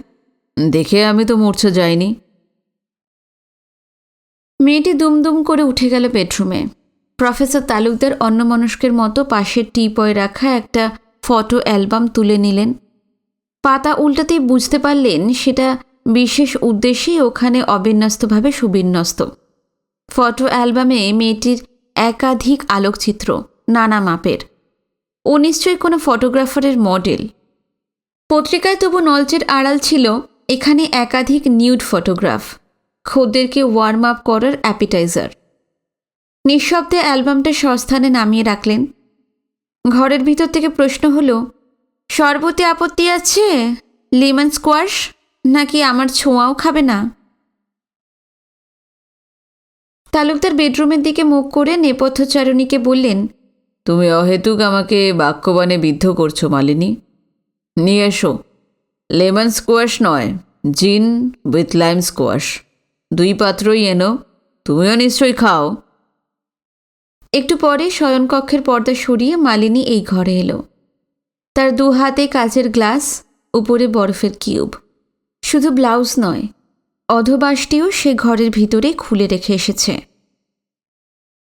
দেখে আমি তো মূর্ছা যাইনি। মেয়েটি দুমদুম করে উঠে গেল বেডরুমে। প্রফেসর তালুকদার অন্যমনস্কের মতো পাশের টিপয়ে রাখা একটা ফটো অ্যালবাম তুলে নিলেন। পাতা উল্টাতেই বুঝতে পারলেন সেটা বিশেষ উদ্দেশ্যেই ওখানে অবিন্যস্তভাবে সুবিন্যস্ত। ফটো অ্যালবামে মেয়েটির একাধিক আলোকচিত্র, নানা মাপের। ও নিশ্চয়ই কোনো ফটোগ্রাফারের মডেল। পত্রিকায় তবু নলচের আড়াল ছিল এখানে একাধিক নিউড ফটোগ্রাফ, খদ্দেরকে ওয়ার্ম আপ করার অ্যাপিটাইজার। নিঃশব্দে অ্যালবামটা স্বস্থানে নামিয়ে রাখলেন। ঘরের ভিতর থেকে প্রশ্ন হলো, শরবতে আপত্তি আছে? Lemon squash? নাকি আমার ছোঁয়াও খাবে না? তালুকদার বেডরুমের দিকে মুখ করে নেপথ্যচারণীকে বললেন, তুমি অহেতুক আমাকে বাক্যবাণে বিদ্ধ করছো মালিনী। নিয়ে এসো। লেমন স্কোয়াশ নয়, জিন উইথ লাইম স্কোয়াশ। 2 পাত্রই এনো। তুমিও নিশ্চয়ই খাও। একটু পরে শয়নকক্ষের পর্দা সরিয়ে মালিনী এই ঘরে এলো। তার 2 হাতে কাচের গ্লাস, উপরে বরফের কিউব। শুধু ব্লাউজ নয়, অধবাসটিও সে ঘরের ভিতরে খুলে রেখে এসেছে।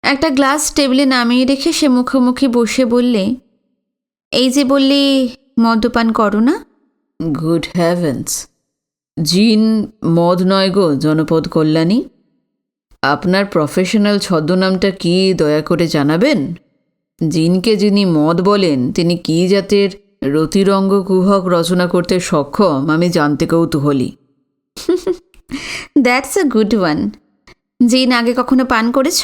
একটা গ্লাস টেবিলে নামিয়ে রেখে সে মুখোমুখি বসে বললে, এই যে বললে মদ্যপান করো না? Good heavens! জিন মদ নয় গো জনপদ কল্যাণী। আপনার প্রফেশনাল ছদ্মনামটা কি দয়া করে জানাবেন? জিনকে যিনি মদ বলেন তিনি কি জাতের রতিরঙ্গ কুহক রচনা করতে সক্ষম আমি জানতে কৌতূহলী। That's a good one. জিন আগে কখনো পান করেছ?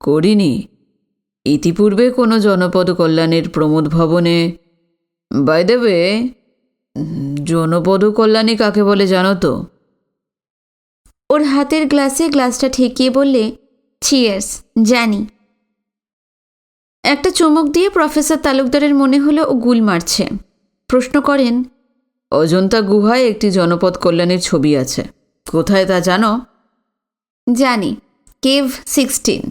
করিনি। ইতিপূর্বে কোনো জনপদ কল্যাণের প্রমোদ ভবনে। বাই দ্য ওয়ে, জনপদ কল্যাণী কাকে বলে জানো তো? ওর হাতের গ্লাসে গ্লাসটা ঠেকিয়ে বললে, চিয়ার্স, জানি। একটা চুমুক দিয়ে প্রফেসর তালুকদারের মনে হলো ও গুল মারছে। প্রশ্ন করেন, অজন্তা গুহায় একটি জনপদ কল্যাণীর ছবি আছে, কোথায় তা জানো? জানি, কেভ 16।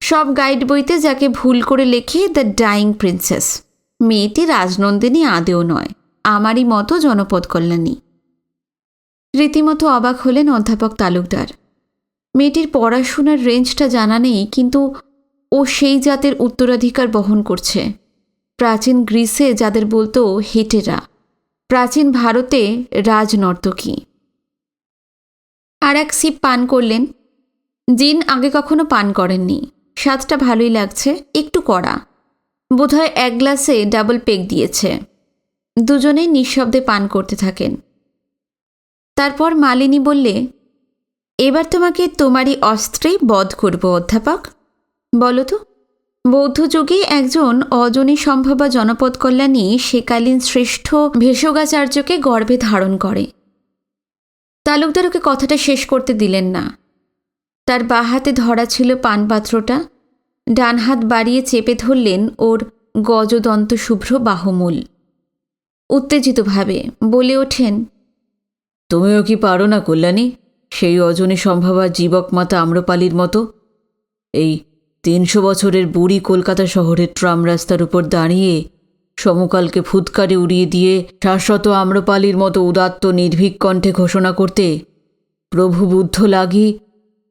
সব গাইড বইতে যাকে ভুল করে লেখে দ্য ডাইং প্রিন্সেস। মেয়েটি রাজনন্দিনী আদেও নয়, আমারই মতো জনপদ কল্যাণী। রীতিমতো অবাক হলেন অধ্যাপক তালুকদার। মেয়েটির পড়াশোনার রেঞ্জটা জানা নেই, কিন্তু ও সেই জাতের উত্তরাধিকার বহন করছে। প্রাচীন গ্রিসে যাদের বলতো হেটেরা, প্রাচীন ভারতে রাজনর্তকী। আর এক সিপ পান করলেন। জিন আগে কখনো পান করেননি। স্বাদটা ভালোই লাগছে, একটু কড়া। বোধহয় 1 গ্লাসে ডাবল পেগ দিয়েছে। দুজনেই নিঃশব্দে পান করতে থাকেন। তারপর মালিনী বললে, এবার তোমাকে তোমারই অস্ত্রেই বধ করব অধ্যাপক। বলো তো, বৌদ্ধ যুগে একজন অজনী সম্ভবা জনপদ কল্যাণী সেকালীন শ্রেষ্ঠ ভেষগাচার্যকে গর্ভে ধারণ করে। তালুকদার ওকে কথাটা শেষ করতে দিলেন না। তার বাঁ হাতে ধরা ছিল পানপাত্রটা, ডান হাত বাড়িয়ে চেপে ধরলেন ওর গজদন্ত শুভ্র বাহুমূল। উত্তেজিতভাবে বলে ওঠেন, তুমিও কি পারো না কল্যাণী, সেই অজনী সম্ভাবা জীবক মাতা আম্রপালির মতো এই 300 বছরের বুড়ি কলকাতা শহরের ট্রাম রাস্তার উপর দাঁড়িয়ে সমকালকে ফুৎকারে উড়িয়ে দিয়ে শাশ্বত আম্রপালির মতো উদাত্ত নির্ভীক কণ্ঠে ঘোষণা করতে, প্রভু বুদ্ধ লাগি,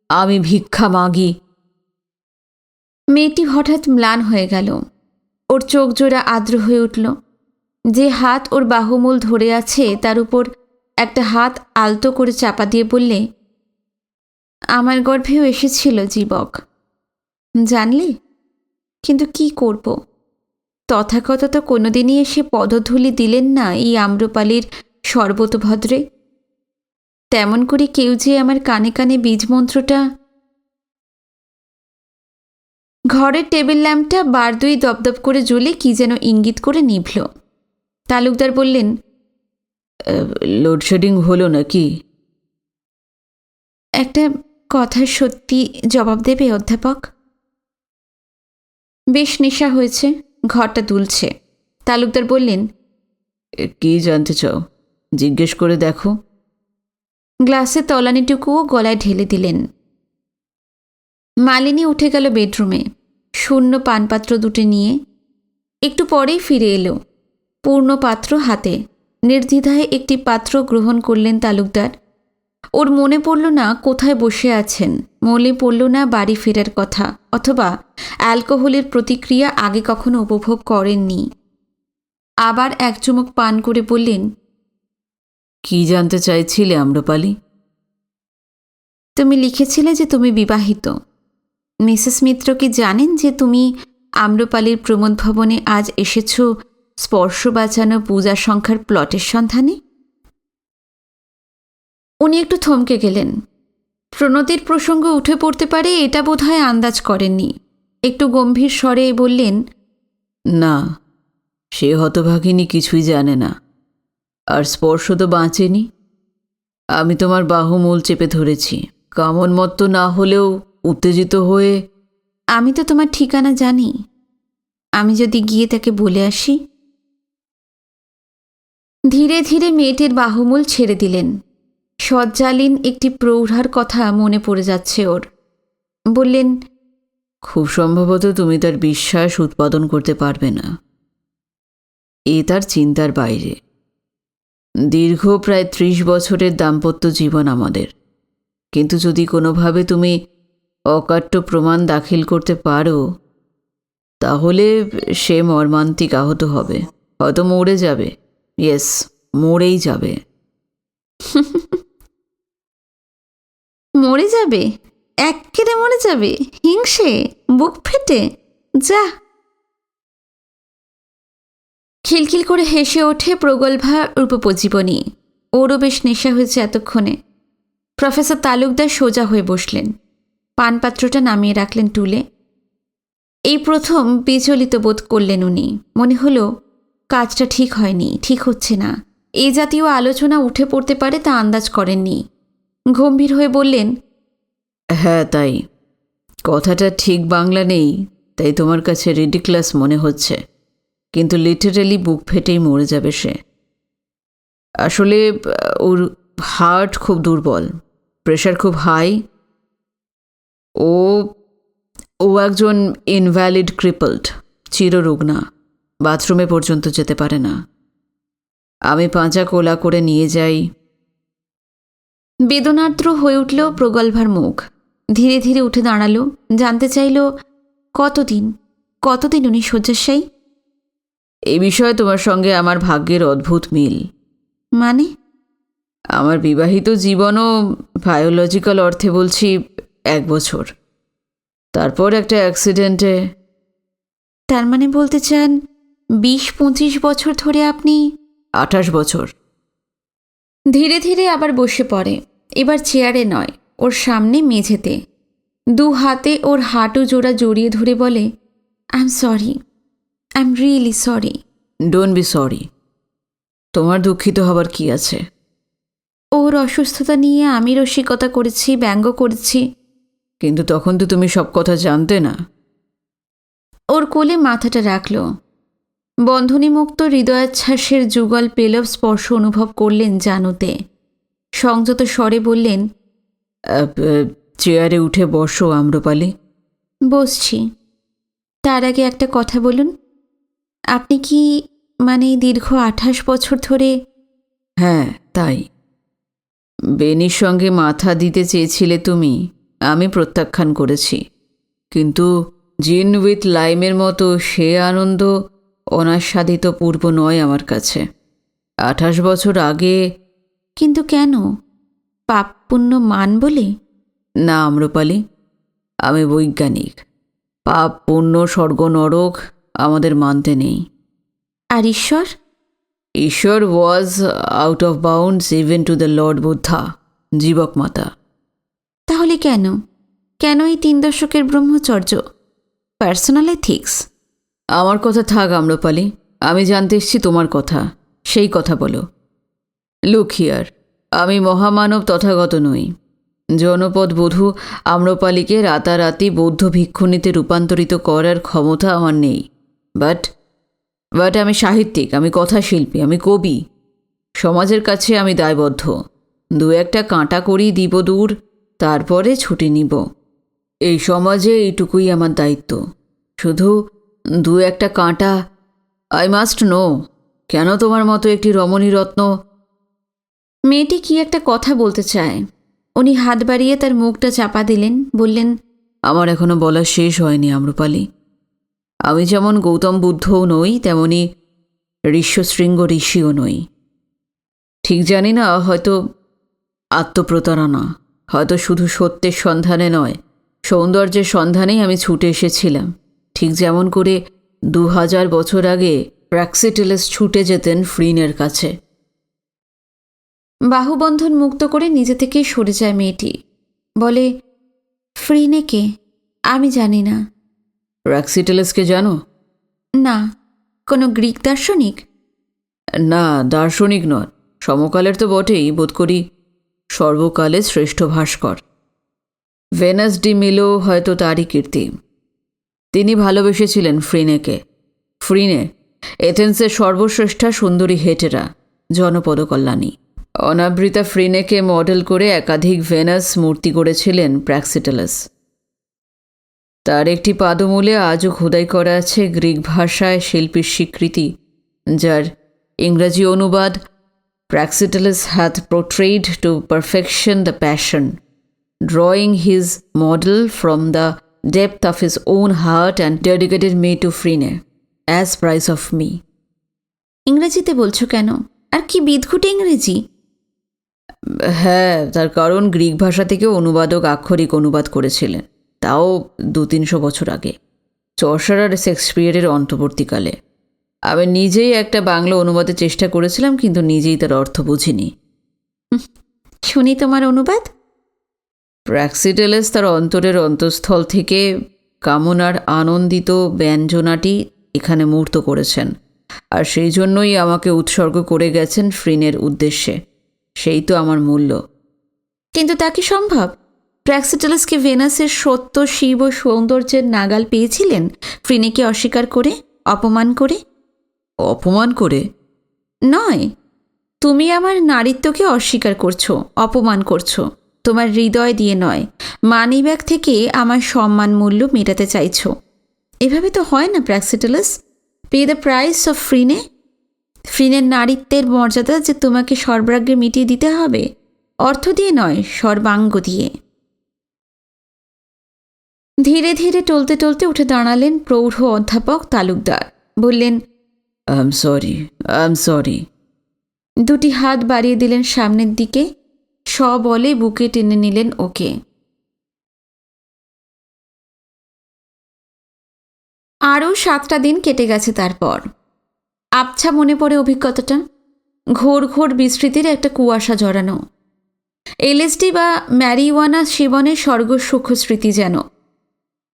আমি ভিক্ষা মাগি। মেয়েটি হঠাৎ ম্লান হয়ে গেল। ওর চোখ জোড়া আর্দ্র হয়ে উঠল। যে হাত ওর বাহুমূল ধরে আছে তার উপর একটা হাত আলতো করে চাপা দিয়ে বললে, আমার গর্ভেও এসেছিল জীবক, জানলে? কিন্তু কি করব? তথাগত তো কোনোদিনই এসে পদধূলি দিলেন না এই আম্রপালির সর্বতভদ্রে। তেমন করে কেউ যে আমার কানে কানে বীজমন্ত্রটা। ঘরের টেবিল ল্যাম্পটা বার দুই দপদপ করে জ্বলে কি যেন ইঙ্গিত করে নিভল। তালুকদার বললেন, লোডশেডিং হলো নাকি? একটা কথার সত্যি জবাব দেবে অধ্যাপক? বেশ নেশা হয়েছে, ঘরটা দুলছে। তালুকদার বললেন, কি জানতে চাও জিজ্ঞেস করে দেখো। গ্লাসের তলানিটুকুও গলায় ঢেলে দিলেন। মালিনী উঠে গেল বেডরুমে, শূন্য পানপাত্র দুটি নিয়ে। একটু পরেই ফিরে এলো, পূর্ণ পাত্র হাতে। নির্দ্বিধায় একটি পাত্র গ্রহণ করলেন তালুকদার। ওর মনে পড়ল না কোথায় বসে আছেন, মনে পড়ল না বাড়ি ফেরার কথা, অথবা অ্যালকোহলের প্রতিক্রিয়া আগে কখনো উপভোগ করেননি। আবার এক চুমুক পান করে বললেন, কি জানতে চাইছিলে আম্রপালি? তুমি লিখেছিলে যে তুমি বিবাহিত। মিসেস মিত্র কি জানেন যে তুমি আম্রপালির প্রমোদ ভবনে আজ এসেছ স্পর্শ বাঁচানো পূজা সংখ্যার প্লটের সন্ধানে? উনি একটু থমকে গেলেন। প্রণতির প্রসঙ্গ উঠে পড়তে পারে এটা বোধহয় আন্দাজ করেননি। একটু গম্ভীর স্বরে বললেন, না, সে হতভাগিনী কিছুই জানে না। আর স্পর্শ তো বাঁচেনি। আমি তোমার বাহুমূল চেপে ধরেছি, কামনমত্ত না হলেও উত্তেজিত হয়ে। আমি তো তোমার ঠিকানা জানি, আমি যদি গিয়ে তাকে বলে আসি। ধীরে ধীরে মেয়েটির বাহুমূল ছেড়ে দিলেন। সজ্জালীন একটি প্রৌঢ়ার কথা মনে পড়ে যাচ্ছে ওর। বললেন, খুব সম্ভবত তুমি তার বিশ্বাস উৎপাদন করতে পারবে না। এ তার চিন্তার বাইরে। দীর্ঘ প্রায় 30 বছরের দাম্পত্য জীবন আমাদের, কিন্তু যদি কোনোভাবে তুমি অকাট্য প্রমাণ দাখিল করতে পারো, তাহলে সে মর্মান্তিক আহত হবে, হয়তো মরে যাবে। ইয়েস, মরেই যাবে। মরে যাবে? এক্কেরে মরে যাবে? হিংসে বুক ফেটে? যা। খিলখিল করে হেসে ওঠে প্রগল্ভা রূপোপজীবনী। ওরও বেশ নেশা হয়েছে এতক্ষণে। প্রফেসর তালুকদার সোজা হয়ে বসলেন, পানপাত্রটা নামিয়ে রাখলেন টুলে। এই প্রথম বিচলিত বোধ করলেন উনি। মনে হলো কাজটা ঠিক হয়নি, ঠিক হচ্ছে না। এই জাতীয় আলোচনা উঠে পড়তে পারে তা আন্দাজ করেননি। গম্ভীর হয়ে বললেন, হ্যাঁ, তাই। কথাটা ঠিক বাংলা নেই, তাই তোমার কাছে রিডিকুলাস মনে হচ্ছে, কিন্তু লিটারেলি বুক ফেটেই মরে যাবে সে। আসলে ওর হার্ট খুব দুর্বল, প্রেশার খুব হাই। ও ও একজন ইনভ্যালিড ক্রিপলড, চিররুগ্না, বাথরুমে পর্যন্ত যেতে পারে না। আমি পাঁচা কোলা করে নিয়ে যাই। বেদনার্দ্র হয়ে উঠল প্রগল্ভার মুখ। ধীরে ধীরে উঠে দাঁড়ালো। জানতে চাইল, কতদিন উনি শয্যাশায়ী? এই বিষয়ে তোমার সঙ্গে আমার ভাগ্যের অদ্ভুত মিল। মানে? আমার বিবাহিত জীবনও বায়োলজিক্যাল অর্থে বলছি 1 বছর। তারপর একটা অ্যাক্সিডেন্টে। তার মানে বলতে চান 20-25 বছর ধরে আপনি? 28 বছর। ধীরে ধীরে আবার বসে পড়ে, এবার চেয়ারে নয়, ওর সামনে মেঝেতে। 2 হাতে ওর হাঁটু জোড়া জড়িয়ে ধরে বলে, I am sorry, I am really sorry. Don't be sorry. তোমার দুঃখিত হবার কি আছে? ওর অসুস্থতা নিয়ে আমি রসিকতা করেছি, ব্যঙ্গ করেছি। কিন্তু তখন তো তুমি সব কথা জানতে না। ওর কোলে মাথাটা রাখল। বন্ধনীমুক্ত হৃদয়াচ্ছ্বাসের যুগল পেলব স্পর্শ অনুভব করলেন জানুতে। সংযত স্বরে বললেন, চেয়ারে উঠে বসো আম্রপালি। বসছি। তার আগে একটা কথা বলুন, আপনি কি মানে দীর্ঘ 28 বছর ধরে? হ্যাঁ, তাই। বেনির সঙ্গে মাথা দিতে চেয়েছিলে তুমি, আমি প্রত্যাখ্যান করেছি। কিন্তু জিন উইথ লাইমের মতো সে আনন্দ অনাস্বাদিত পূর্ব নয় আমার কাছে। 28 বছর আগে। কিন্তু কেন? পাপ পুণ্য মান বলে? না আম্রপালি, আমি বৈজ্ঞানিক। পাপ পুণ্য স্বর্গ নরক আমাদের মানতে নেই। আর ঈশ্বর? ঈশ্বর was out of bounds even to the lord Buddha, জীবক মাতা। তাহলে কেন? কেন এই 3 দশকের ব্রহ্মচর্য? Personal ethics? আমার কথা থাক আম্রপালি, আমি জানতে এসছি তোমার কথা, সেই কথা বলো। লুক হিয়ার, আমি মহামানব তথাগত নই। জনপদ বধূ আম্রপালিকে রাতারাতি বৌদ্ধ ভিক্ষুণীতে রূপান্তরিত করার ক্ষমতা আমার নেই। বাট আমি সাহিত্যিক, আমি কথাশিল্পী, আমি কবি। সমাজের কাছে আমি দায়বদ্ধ। 2-1টা কাঁটা করি দিব দূর, তারপরে ছুটি নিব। এই সমাজে এইটুকুই আমার দায়িত্ব। শুধু 2-1টা কাঁটা। আই মাস্ট নো, কেন তোমার মতো একটি রমণী রত্ন। মেয়েটি কি একটা কথা বলতে চায়। উনি হাত বাড়িয়ে তার মুখটা চাপা দিলেন, বললেন, আমার এখনো বলা শেষ হয়নি আম্রপালি। আমি যেমন গৌতম বুদ্ধও নই, তেমনি ঋষ্যশৃঙ্গ ঋষিও নই। ঠিক জানি না, হয়তো আত্মপ্রতারণা, হয়তো শুধু সত্যের সন্ধানে নয়, সৌন্দর্যের সন্ধানেই আমি ছুটে এসেছিলাম। ঠিক যেমন করে 2000 বছর আগে প্র্যাক্সিটেলেস ছুটে যেতেন ফ্রিনের কাছে। বাহুবন্ধন মুক্ত করে নিজে থেকেই সরে যায় মেয়েটি। বলে, ফ্রিনে কে? আমি জানি না। প্র্যাক্সিটেলেসকে জানো? না। কোনো গ্রিক দার্শনিক? না, দার্শনিক নন, সমকালের তো বটেই, বোধ করি সর্বকালের শ্রেষ্ঠ ভাস্কর। ভেনাস ডি মিলো হয়তো তারই কীর্তি। তিনি ভালোবেসেছিলেন ফ্রিনেকে। ফ্রিনে এথেন্সের সর্বশ্রেষ্ঠা সুন্দরী হেটেরা, জনপদকল্যাণী। অনাবৃতা ফ্রিনেকে মডেল করে একাধিক ভেনাস মূর্তি করেছিলেন প্র্যাক্সিটেলাস। তার একটি পাদমূলে আজও খোদাই করা আছে গ্রিক ভাষায় শিল্পীর স্বীকৃতি, যার ইংরাজি অনুবাদ, Praxiteles hath portrayed to perfection the passion, drawing his model from the depth of his own heart and dedicated me to Phryne as price of me. ইংরেজিতে বলছো কেন? আর কি বিদঘুটে ইংরেজি! হ্যাঁ, তার কারণ গ্রিক ভাষা থেকে অনুবাদক আক্ষরিক অনুবাদ করেছিলেন, তাও 200-300 বছর আগে, চর্সার আর শেক্সপিয়ারের অন্তর্বর্তীকালে। আমি নিজেই একটা বাংলা অনুবাদের চেষ্টা করেছিলাম, কিন্তু নিজেই তার অর্থ বুঝিনি। শুনি তোমার অনুবাদ। প্র্যাক্সিটেলেস তার অন্তরের অন্তঃস্থল থেকে কামনার আনন্দিত ব্যঞ্জনাটি এখানে মূর্ত করেছেন, আর সেই জন্যই আমাকে উৎসর্গ করে গেছেন ফ্রিনের উদ্দেশ্যে। সেই তো আমার মূল্য। কিন্তু তা কি সম্ভব? প্র্যাক্সিটেলাসকে ভেনাসের সত্য শিব ও সৌন্দর্যের নাগাল পেয়েছিলেন ফ্রিনেকে অস্বীকার করে, অপমান করে? অপমান করে নয়, তুমি আমার নারীত্বকে অস্বীকার করছো, অপমান করছো। তোমার হৃদয় দিয়ে নয়, মানিব্যাগ থেকে আমার সম্মান মূল্য মেটাতে চাইছো। এভাবে তো হয় না Praxiteles. Pay the price of Phryne. ফ্রিনের নারীত্বের মর্যাদা যে তোমাকে সর্বাগ্রে মিটিয়ে দিতে হবে, অর্থ দিয়ে নয়, সর্বাঙ্গ দিয়ে। ধীরে ধীরে টলতে টলতে উঠে দাঁড়ালেন প্রৌঢ় অধ্যাপক তালুকদার। বললেন, আই এম সরি। 2টি হাত বাড়িয়ে দিলেন সামনের দিকে, বলে বুকে টেনে নিলেন ওকে। আরও 7টা দিন কেটে গেছে। তারপর আবছা মনে পড়ে অভিজ্ঞতাটা। ঘোর ঘোর বিস্মৃতির একটা কুয়াশা জড়ানো। এলএসডি বা ম্যারিওয়ানা সেবনের স্বর্গসুখ স্মৃতি যেন।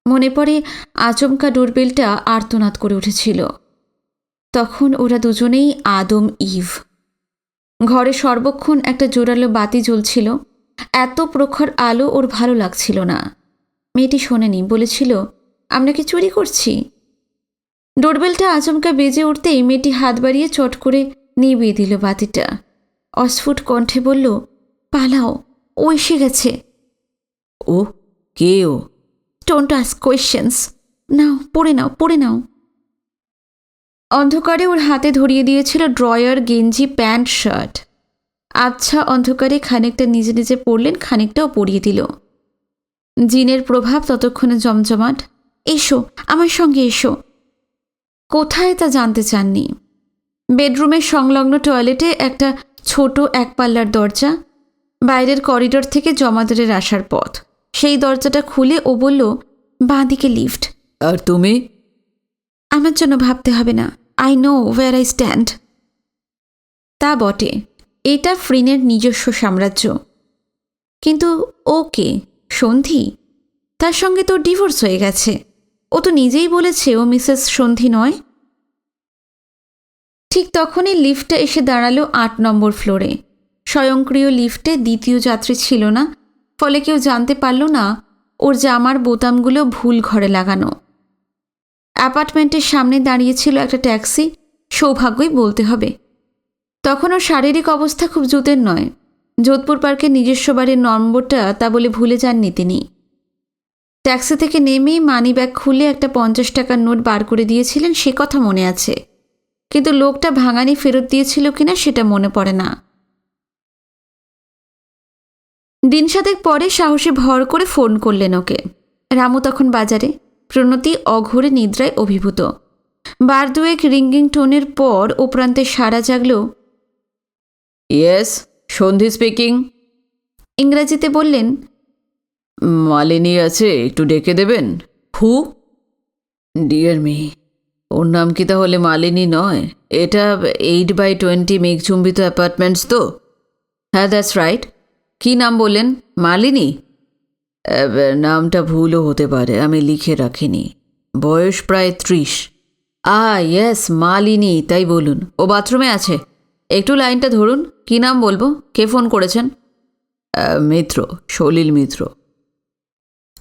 মনে পড়ে আচমকা ডোরবেলটা আর্তনাদ করে উঠেছিল। তখন ওরা দুজনেই আদম ইভ। ঘরে সর্বক্ষণ একটা জোরালো বাতি জ্বলছিল। এত প্রখর আলো ওর ভালো লাগছিল না। মেয়েটি শোনেনি, বলেছিল, আমরা কি চুরি করছি? ডোরবেলটা আচমকা বেজে উঠতেই মেয়েটি হাত বাড়িয়ে চট করে নিভিয়ে দিল বাতিটা। অস্ফুট কণ্ঠে বলল, পালাও, ও এসে গেছে। ও কে ও? Don't ask questions. নাও, পড়ে নাও। অন্ধকারে ওর হাতে ধরিয়ে দিয়েছিল ড্রয়ার, গেঞ্জি, প্যান্ট, শার্ট। আচ্ছা অন্ধকারে খানিকটা নিজে নিজে পড়লেন, খানিকটাও পরিয়ে দিল। জিনের প্রভাব ততক্ষণে জমজমাট। এসো, আমার সঙ্গে এসো। কোথায় তা জানতে চাননি। বেডরুমের সংলগ্ন টয়লেটে একটা ছোট 1 পাল্লার দরজা। বাইরের করিডোর থেকে জমাদারের আসার পথ। সেই দরজাটা খুলে ও বলল, বাঁ দিকে লিফট। আর তুমি? আমার জন্য ভাবতে হবে না। I know wire I stand. তা বটে, এটা ফ্রিনের নিজস্ব সাম্রাজ্য। কিন্তু ও কে? সন্ধি? তার সঙ্গে তোর ডিভোর্স হয়ে গেছে। ও তো নিজেই বলেছে ও মিসেস সন্ধি নয়। ঠিক তখনই লিফটটা এসে দাঁড়ালো 8 নম্বর ফ্লোরে। স্বয়ংক্রিয় লিফটে দ্বিতীয় যাত্রী ছিল না, ফলে কেউ জানতে পারল না ওর জামার বোতামগুলো ভুল ঘরে লাগানো। অ্যাপার্টমেন্টের সামনে দাঁড়িয়েছিল একটা ট্যাক্সি। সৌভাগ্যই বলতে হবে। তখন ওর শারীরিক অবস্থা খুব জুতের নয়। যোধপুর পার্কের নিজস্ব বাড়ির নম্বরটা তা বলে ভুলে যাননি তিনি। ট্যাক্সি থেকে নেমেই মানিব্যাগ খুলে একটা 50 টাকার নোট বার করে দিয়েছিলেন, সে কথা মনে আছে। কিন্তু লোকটা ভাঙানি ফেরত দিয়েছিল কিনা সেটা মনে পড়ে না। দিন 7 পরে সাহসী ভর করে ফোন করলেন ওকে। রামু তখন বাজারে, প্রণতি অঘোরে নিদ্রায় অভিভূত। বার দুয়েক রিঙ্গিং টোনের পর ও প্রান্তে সাড়া জাগল। ইয়েস, সন্ধি স্পিকিং। ইংরেজিতে বললেন, মালিনী আছে, একটু ডেকে দেবেন? হু? ডিয়ার মি, ওর নাম কি তাহলে মালিনী নয়? এটা 8/20 মেঘচুম্বিত অ্যাপার্টমেন্টস তো? হ্যাঁ, দ্যাটস রাইট। কি নাম বললেন? মালিনী? নামটা ভুলও হতে পারে, আমি লিখে রাখিনি। বয়স প্রায় 30। ইয়েস, মালিনী, তাই বলুন। ও বাথরুমে আছে, একটু লাইনটা ধরুন। কি নাম বলবো? কে ফোন করেছেন? মিত্র, সলিল মিত্র।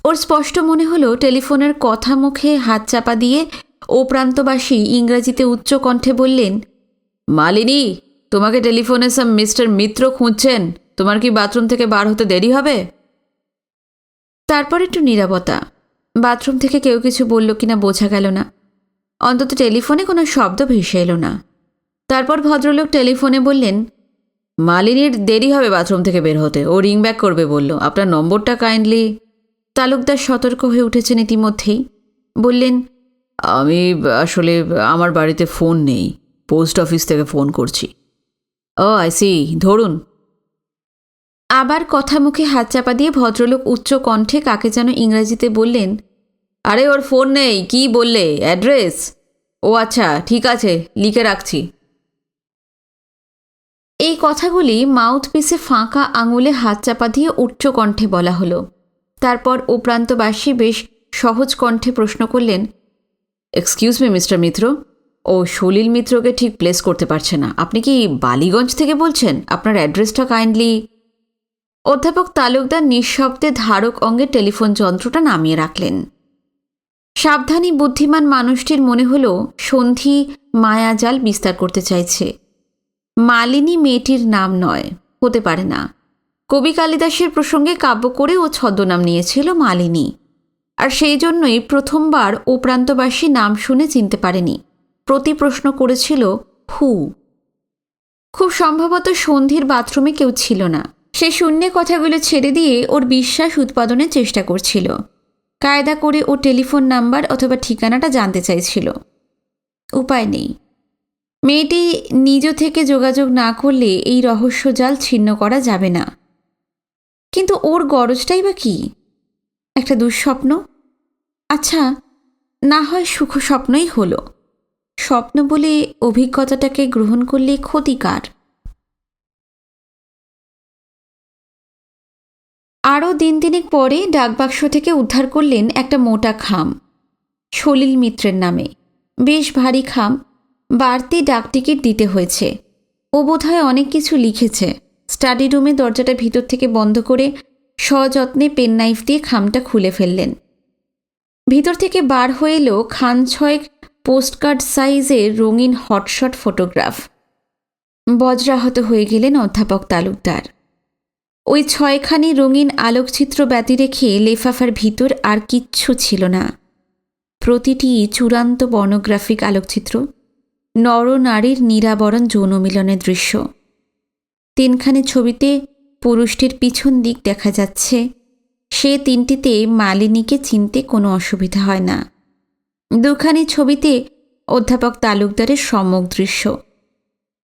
ওর স্পষ্ট মনে হলো টেলিফোনের কথা মুখে হাত চাপা দিয়ে ও প্রান্তবাসী ইংরেজিতে উচ্চ কণ্ঠে বললেন, মালিনী, তোমাকে টেলিফোনে মিস্টার মিত্র খুঁজছেন। তোমার কি বাথরুম থেকে বার হতে দেরি হবে? তারপর একটু নীরবতা। বাথরুম থেকে কেউ কিছু বলল কিনা বোঝা গেল না। অন্তত টেলিফোনে কোনো শব্দ ভেসে এলো না। তারপর ভদ্রলোক টেলিফোনে বললেন, মালিনীর দেরি হবে বাথরুম থেকে বের হতে, ও রিং ব্যাক করবে বলল। আপনার নম্বরটা কাইন্ডলি। তালুকদার সতর্ক হয়ে উঠেছেন ইতিমধ্যেই। বললেন, আমি আসলে আমার বাড়িতে ফোন নেই, পোস্ট অফিস থেকে ফোন করছি। ও আই সি, ধরুন। আবার কথা মুখে হাত চাপা দিয়ে ভদ্রলোক উচ্চ কণ্ঠে কাকে যেন ইংরেজিতে বললেন, আরে ওর ফোন নেই, কি বললে? অ্যাড্রেস? ও আচ্ছা, ঠিক আছে, লিখে রাখছি। এই কথাগুলি মাউথপিসে ফাঁকা আঙুলে হাত চাপা দিয়ে উচ্চ কণ্ঠে বলা হলো। তারপর ও প্রান্তবাসী বেশ সহজ কণ্ঠে প্রশ্ন করলেন, এক্সকিউজ মি মিস্টার মিত্র, ও সলিল মিত্রকে ঠিক প্লেস করতে পারছে না। আপনি কি বালিগঞ্জ থেকে বলছেন? আপনার অ্যাড্রেসটা কাইন্ডলি। অধ্যাপক তালুকদার নিঃশব্দে ধারক অঙ্গে টেলিফোন যন্ত্রটা নামিয়ে রাখলেন। সাবধানী বুদ্ধিমান মানুষটির মনে হল সন্ধি মায়াজাল বিস্তার করতে চাইছে। মালিনী মেয়েটির নাম নয়, হতে পারে না। কবি কালিদাসের প্রসঙ্গে কাব্য করে ও ছদ্মনাম নিয়েছিল মালিনী, আর সেই জন্যই প্রথমবার ও প্রান্তবাসী নাম শুনে চিনতে পারেনি। প্রতি প্রশ্ন করেছিল হু। খুব সম্ভবত সন্ধির বাথরুমে কেউ ছিল না। সে শূন্যে কথাগুলো ছেড়ে দিয়ে ওর বিশ্বাস উৎপাদনের চেষ্টা করছিল। কায়দা করে ও টেলিফোন নাম্বার অথবা ঠিকানাটা জানতে চাইছিল। উপায় নেই। মেয়েটি নিজ থেকে যোগাযোগ না করলে এই রহস্যজাল ছিন্ন করা যাবে না। কিন্তু ওর গরজটাই বা কি? একটা দুঃস্বপ্ন? আচ্ছা, না হয় সুখ স্বপ্নই হলো। স্বপ্ন বলে অভিজ্ঞতাটাকে গ্রহণ করলে ক্ষতিকার। আরও দিন তিনেক পরে ডাকবাক্স থেকে উদ্ধার করলেন একটা মোটা খাম, সলিল মিত্রের নামে। বেশ ভারী খাম, বাড়তি ডাকটিকিট দিতে হয়েছে। ও বোধহয় অনেক কিছু লিখেছে। স্টাডি রুমে দরজাটা ভিতর থেকে বন্ধ করে সযত্নে পেননাইফ দিয়ে খামটা খুলে ফেললেন। ভিতর থেকে বার হয়ে এলো খান ছয়েক পোস্টকার্ড সাইজের রঙিন হটশট ফটোগ্রাফ। বজ্রাহত হয়ে গেলেন অধ্যাপক তালুকদার। ওই 6খানি রঙিন আলোকচিত্র ব্যতি রেখে লেফাফার ভিতর আর কিচ্ছু ছিল না। প্রতিটি চূড়ান্ত পর্নোগ্রাফিক আলোকচিত্র, নরনারীর নিরাবরণ যৌনমিলনের দৃশ্য। 3খানি ছবিতে পুরুষটির পিছন দিক দেখা যাচ্ছে। সে 3টিতে মালিনীকে চিনতে কোনো অসুবিধা হয় না। 2খানি ছবিতে অধ্যাপক তালুকদারের সম্মুখ দৃশ্য।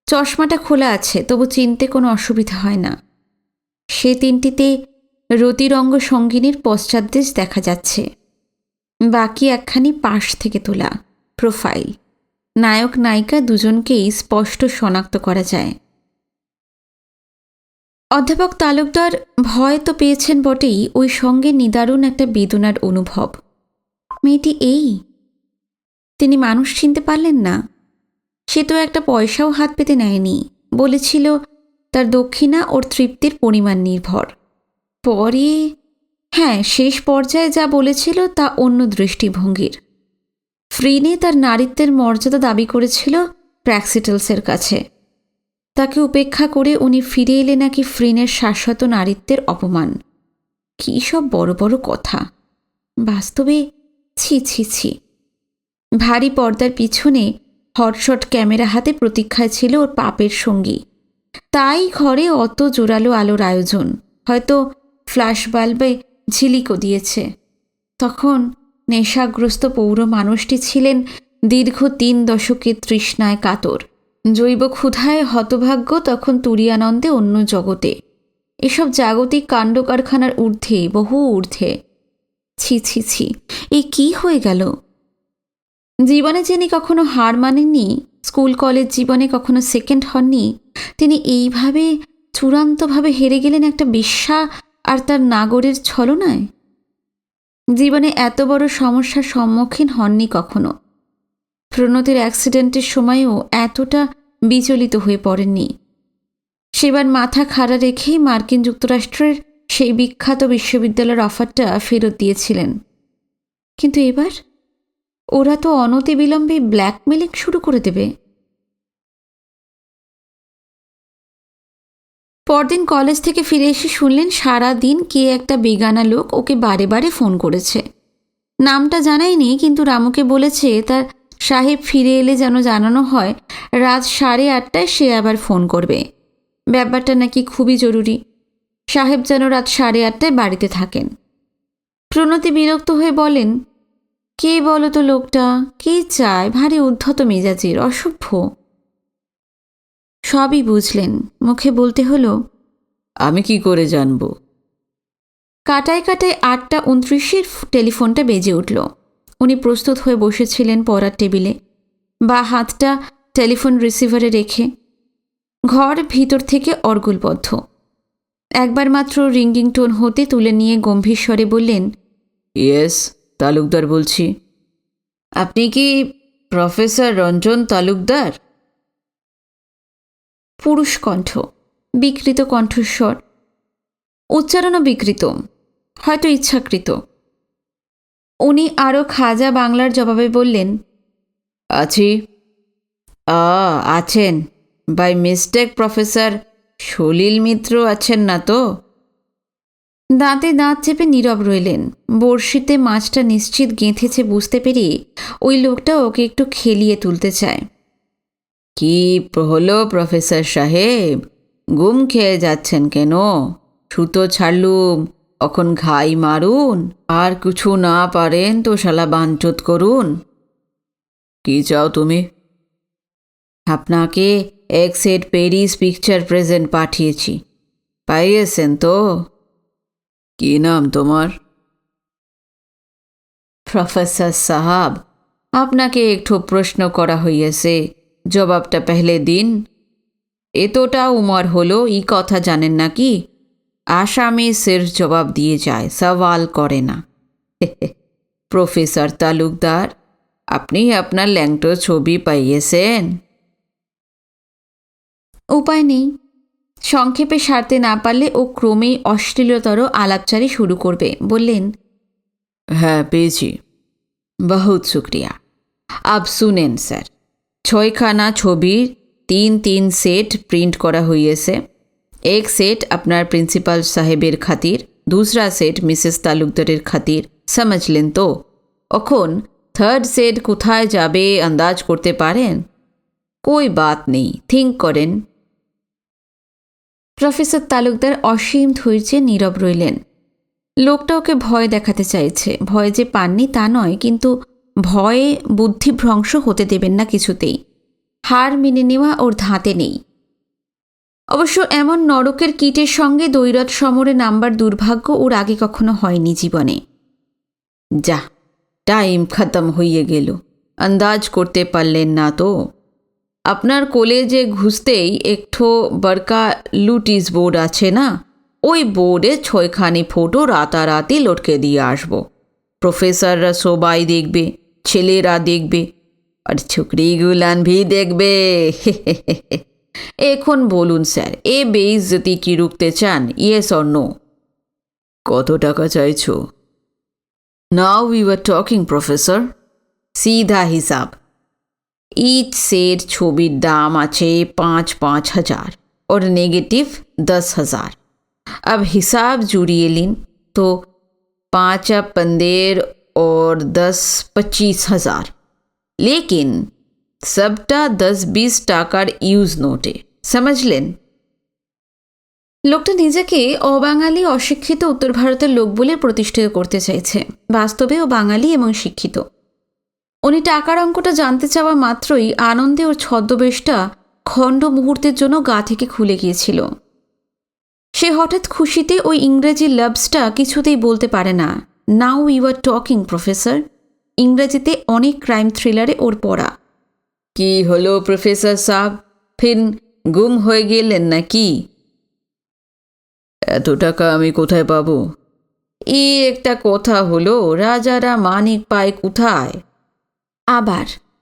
চশমাটা খোলা আছে, তবু চিনতে কোনো অসুবিধা হয় না। সে 3টিতে রতিরঙ্গ সঙ্গিনীর পশ্চাৎদেশ দেখা যাচ্ছে। বাকি 1খানি পাশ থেকে তোলা প্রোফাইল। নায়ক নায়িকা দুজনকেই স্পষ্ট শনাক্ত করা যায়। অধ্যাপক তালুকদার ভয় তো পেয়েছেন বটেই, ওই সঙ্গে নিদারুণ একটা বেদনার অনুভব। মেয়েটি এই? তিনি মানুষ চিনতে পারলেন না। সে তো একটা পয়সাও হাত পেতে নেয়নি। বলেছিল তার দক্ষিণা ওর তৃপ্তির পরিমাণ নির্ভর। পরে হ্যাঁ, শেষ পর্যায়ে যা বলেছিল তা অন্য দৃষ্টিভঙ্গির। ফ্রিনে তার নারীত্বের মর্যাদা দাবি করেছিল প্র্যাক্সিটেলসের কাছে। তাকে উপেক্ষা করে উনি ফিরে এলে নাকি ফ্রিনের শাশ্বত নারীত্বের অপমান। কী সব বড় বড় কথা! বাস্তবে ছি ছি ছি। ভারী পর্দার পিছনে হটশট ক্যামেরা হাতে প্রতীক্ষায় ছিল ওর পাপের সঙ্গী। তাই ঘরে অত জোরালো আলোর আয়োজন। হয়তো ফ্ল্যাশ বাল্বে ঝিলিকও দিয়েছে। তখন নেশাগ্রস্ত পৌর মানুষটি ছিলেন দীর্ঘ 3 দশকের তৃষ্ণায় কাতর। জৈব ক্ষুধায় হতভাগ্য তখন তুরিয়ানন্দে অন্য জগতে। এসব জাগতিক কাণ্ডকারখানার ঊর্ধ্বে, বহু ঊর্ধ্বে। ছি ছি ছি, এ কি হয়ে গেল? জীবনে যিনি কখনো হার মানেননি, স্কুল কলেজ জীবনে কখনো সেকেন্ড হননি, তিনি এইভাবে চূড়ান্তভাবে হেরে গেলেন একটা বেশ্যা আর তার নাগরের ছলনায়। জীবনে এত বড় সমস্যার সম্মুখীন হননি কখনো। প্রণতির অ্যাক্সিডেন্টের সময়ও এতটা বিচলিত হয়ে পড়েননি। সেবার মাথা খাড়া রেখেই মার্কিন যুক্তরাষ্ট্রের সেই বিখ্যাত বিশ্ববিদ্যালয়ের অফারটা ফেরত দিয়েছিলেন। কিন্তু এবার ওরা তো অনতিবিলম্বে ব্ল্যাকমেলিং শুরু করে দেবে। পরদিন কলেজ থেকে ফিরে এসে শুনলেন সারা দিন কে একটা বেগানা লোক ওকে বারে বারে ফোন করেছে। নামটা জানায়নি, কিন্তু রামুকে বলেছে তার সাহেব ফিরে এলে যেন জানানো হয় রাত 8:30টায় সে আবার ফোন করবে। ব্যাপারটা নাকি খুবই জরুরি। সাহেব যেন রাত 8:30টায় বাড়িতে থাকেন। প্রণতি বিরক্ত হয়ে বলেন, কে বলো তো লোকটা? কে চায়? ভারী উদ্ধত মেজাজের, অসভ্য। সবই বুঝলেন। মুখে বলতে হলো, আমি কি করে জানব? কাটায় কাটায় 8:29 টেলিফোনটা বেজে উঠল। উনি প্রস্তুত হয়ে বসেছিলেন পড়ার টেবিলে, বা হাতটা টেলিফোন রিসিভারে রেখে। ঘর ভিতর থেকে অর্গলবদ্ধ। একবার মাত্র রিঙ্গিং টোন হতে তুলে নিয়ে গম্ভীর স্বরে বললেন, ইয়েস, তালুকদার বলছি। আপনি কি প্রফেসর রঞ্জন তালুকদার? পুরুষ কণ্ঠ, বিকৃত কণ্ঠস্বর। উচ্চারণও বিকৃত, হয়তো ইচ্ছাকৃত। উনি আরও খাজা বাংলার জবাবে বললেন, আছি। আছেন। বাই মিস্টেক প্রফেসর সলিল মিত্র আছেন না তো? দাঁতে দাঁত চেপে নীরব রইলেন। বড়শিতে মাছটা নিশ্চিত গেঁথেছে বুঝতে পেরে ওই লোকটা ওকে একটু খেলিয়ে তুলতে চায়। কি হলো প্রফেসর সাহেব? গুম খেয়ে যাচ্ছেন কেন? সুতো ছাড়লুম, এখন ঘাই মারুন। আর কিছু না পারেন তো শালা বাঞ্চত করুন। কি চাও তুমি? আপনাকে এক সেট প্যারিস পিকচার প্রেজেন্ট পাঠিয়েছি, পাইয়েছেন তো? কি নাম তোমার? প্রফেসর সাহাব, আপনাকে একটু প্রশ্ন করা হইয়াছে, জবাবটা পেহলে দিন। এতটা উমর হলো এই কথা জানেন না কি? আসামি সির্ফ জবাব দিয়ে যায়, সওয়াল করে না। প্রফেসর তালুকদার, আপনি আপনার ল্যাংটো ছবি পাইয়েছেন? উপায় নেই। সংক্ষেপে সারতে না পারলে ও ক্রমেই অশ্লীলতর আলাপচারি শুরু করবে। বললেন, হ্যাঁ পেয়েছি, বহুত শুক্রিয়া। আব শুনেন স্যার, 6খানা ছবির 3 সেট প্রিন্ট করা হইয়েছে। এক সেট আপনার প্রিন্সিপাল সাহেবের খাতির, दूसरा সেট মিসেস তালুকদারের খাতির। সমঝলেন তো? এখন থার্ড সেট কোথায় যাবে আন্দাজ করতে পারেন? কই বাত নেই, থিঙ্ক করেন। প্রফেসর তালুকদার অসীম ধৈর্যে নীরব রইলেন। লোকটা ওকে ভয় দেখাতে চাইছে। ভয় যে পাননি তা নয়, কিন্তু ভয়ে বুদ্ধিভ্রংশ হতে দেবেন না কিছুতেই। হার মেনে নেওয়া ওর ধাঁতে নেই। অবশ্য এমন নরকের কীটের সঙ্গে দৈরথ সমরে নামবার দুর্ভাগ্য ওর আগে কখনো হয়নি জীবনে। যা, টাইম খতম হইয়ে গেল, আন্দাজ করতে পারলেন না তো? আপনার কলেজে ঘুষতেই একটু বড়কা লুটিস বোর্ড আছে না, ওই বোর্ডে 6খানি ফটো রাতারাতি লটকে দিয়ে আসবো। প্রফেসররা সবাই দেখবে, ছেলেরা দেখবে, আর ছুকরিগুলান ভি দেখবে। এখন বলুন স্যার, এ বেইজ্জতি কি রুখতে চান? Yes or no? কত টাকা চাইছো? Now we were talking professor. সিধা হিসাব। ইচ সেট ছবির দাম আছে 5-5 হাজার और नेगेटिव 10 हजार। अब हिसाब जुड़िए लिन तो 5-15 और 10-25 हजार। लेकिन सबटा 10-20 টাকার ইউজ নোটে, समझলেন? লোকটা নিজেকে অবাঙালি অশিক্ষিত উত্তর ভারতের লোক বলে প্রতিষ্ঠিত করতে চাইছে। বাস্তবে ও বাঙালি এবং শিক্ষিত। উনি টাকার অঙ্কটা জানতে চাওয়া মাত্রই আনন্দে ওর ছদ্মবেশটা খণ্ড মুহূর্তের জন্য গা থেকে খুলে গিয়েছিল। সে হঠাৎ খুশিতে ওই ইংরেজি লাভসটা কিছুতেই বলতে পারে না। Now you are talking professor, ইংরেজিতে অনেক ক্রাইম থ্রিলারে ওর পড়া। কি হলো প্রফেসর সাহেব, ফির গুম হয়ে গেলেন নাকি? এত টাকা আমি কোথায় পাবো? এই একটা কথা হলো, রাজারা মানিক পায় কোথায়?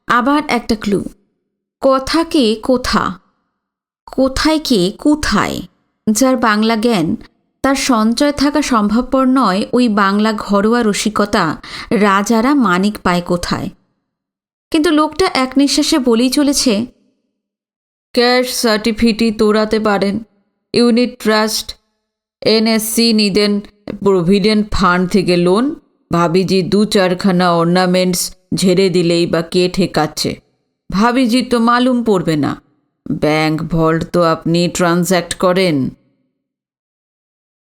আবার একটা ক্লু। কথাকে কোথা, কোথায় কে কোথায়। যার বাংলা জ্ঞান, তার সঞ্চয় থাকা সম্ভবপর নয় ওই বাংলা ঘরোয়া রসিকতা রাজারা মানিক পায় কোথায়। কিন্তু লোকটা এক নিঃশ্বাসে বলেই চলেছে, ক্যাশ সার্টিফিকেট তোড়াতে পারেন, ইউনিট ট্রাস্ট, এনএসসি নিদেন, প্রভিডেন্ট ফান্ড থেকে লোন। ভাবিজি 2-4খানা অর্নামেন্টস ঝেড়ে দিলেই বা কে ঠেকাচ্ছে? ভাবিজি তো মালুম পড়বে না। ব্যাংক ভল্ট তো আপনি ট্রানজ্যাক্ট করেন।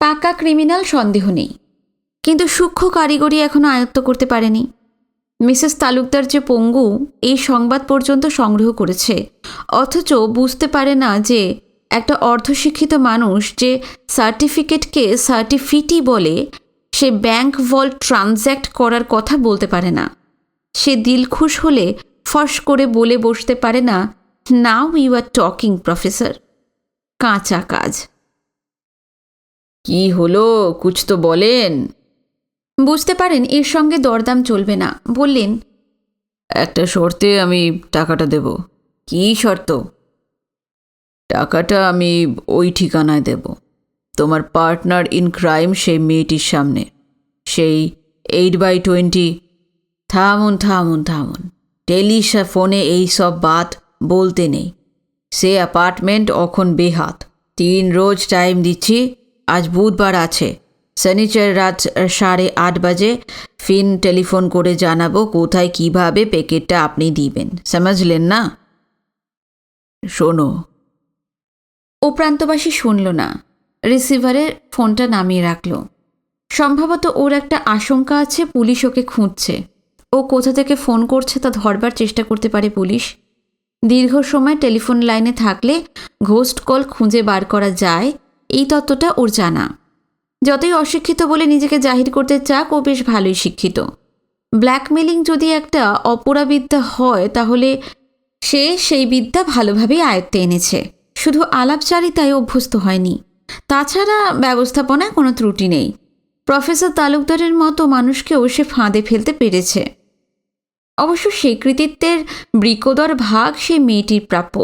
পাকা ক্রিমিনাল সন্দেহ নেই, কিন্তু সূক্ষ্ম কারিগরি এখনো আয়ত্ত করতে পারেনি। মিসেস তালুকদার যে পঙ্গু এই সংবাদ পর্যন্ত সংগ্রহ করেছে, অথচ বুঝতে পারে না যে একটা অর্ধশিক্ষিত মানুষ যে সার্টিফিকেটকে সার্টিফিটি বলে, সে ব্যাংক ভল্ট ট্রানজ্যাক্ট করার কথা বলতে পারে না। সে দিলখুশ হলে ফস করে বলে বসতে পারে না, now you are talking professor. কাঁচা কাজ। কি হলো, কুছ তো বলেন। বুঝতে পারেন এর সঙ্গে দরদাম চলবে না। বললেন, একটা শর্তে আমি টাকাটা দেব। কি শর্ত? টাকাটা আমি ওই ঠিকানায় দেব, তোমার পার্টনার ইন ক্রাইম সেই মেয়েটির সামনে, সেই 8/20। থামুন থামুন থামুন, টেলিশা ফোনে এই সব বাত বলতে নেই। সে অ্যাপার্টমেন্ট এখন বেহাত। 3 রোজ টাইম দিচ্ছি। আজ বুধবার আছে, শনিবার রাত 8:30 বাজে ফিন টেলিফোন করে জানাবো কোথায় কিভাবে প্যাকেটটা আপনি দিবেন, সমঝলেন না? শোনো। ও প্রান্তবাসী শুনল না, রিসিভারের ফোনটা নামিয়ে রাখল। সম্ভবত ওর একটা আশঙ্কা আছে পুলিশ ওকে খুঁজছে। ও কোথা থেকে ফোন করছে তা ধরবার চেষ্টা করতে পারে পুলিশ। দীর্ঘ সময় টেলিফোন লাইনে থাকলে ঘোস্ট কল খুঁজে বার করা যায়, এই তত্ত্বটা ওর জানা। যতই অশিক্ষিত বলে নিজেকে জাহির করতে চাক, ও বেশ ভালোই শিক্ষিত। ব্ল্যাকমেলিং যদি একটা অপরাবিদ্যা হয় তাহলে সে সেই বিদ্যা ভালোভাবেই আয়ত্তে এনেছে, শুধু আলাপচারিতায় অভ্যস্ত হয়নি। তাছাড়া ব্যবস্থাপনায় কোনো ত্রুটি নেই। প্রফেসর তালুকদারের মতো মানুষকেও সে ফাঁদে ফেলতে পেরেছে। অবশ্য সেই কৃতিত্বের বৃকোদর ভাগ সে মেয়েটির প্রাপ্য,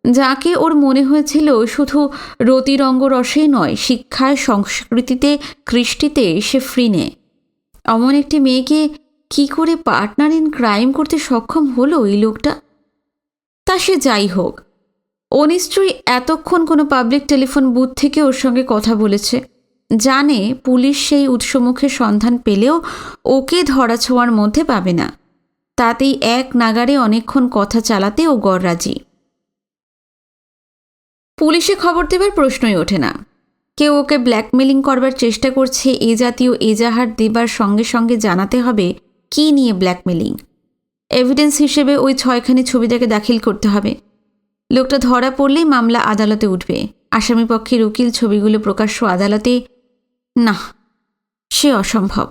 যাকে ওর মনে হয়েছিল শুধু রতিরঙ্গরসেই নয়, শিক্ষায়, সংস্কৃতিতে, কৃষ্টিতে সে ফ্রি নেয়। অমন একটি মেয়েকে কি করে পার্টনার ইন ক্রাইম করতে সক্ষম হলো এই লোকটা? তা সে যাই হোক, ও নিশ্চয়ই এতক্ষণ কোনো পাবলিক টেলিফোন বুথ থেকে ওর সঙ্গে কথা বলেছে। জানে পুলিশ সেই উৎসমুখে সন্ধান পেলেও ওকে ধরাছোঁয়ার মধ্যে পাবে না। তাতেই এক নাগারে অনেকক্ষণ কথা চালাতে ও গড়রাজি। পুলিশে খবর দেবার প্রশ্নই ওঠে না। কেউ ওকে ব্ল্যাকমেলিং করবার চেষ্টা করছে এ জাতীয় এজাহার দেবার সঙ্গে সঙ্গে জানাতে হবে কি নিয়ে ব্ল্যাকমেলিং। এভিডেন্স হিসেবে ওই 6খানি ছবিটাকে দাখিল করতে হবে। লোকটা ধরা পড়লেই মামলা আদালতে উঠবে। আসামিপক্ষের উকিল ছবিগুলো প্রকাশ্য আদালতে, না, সে অসম্ভব।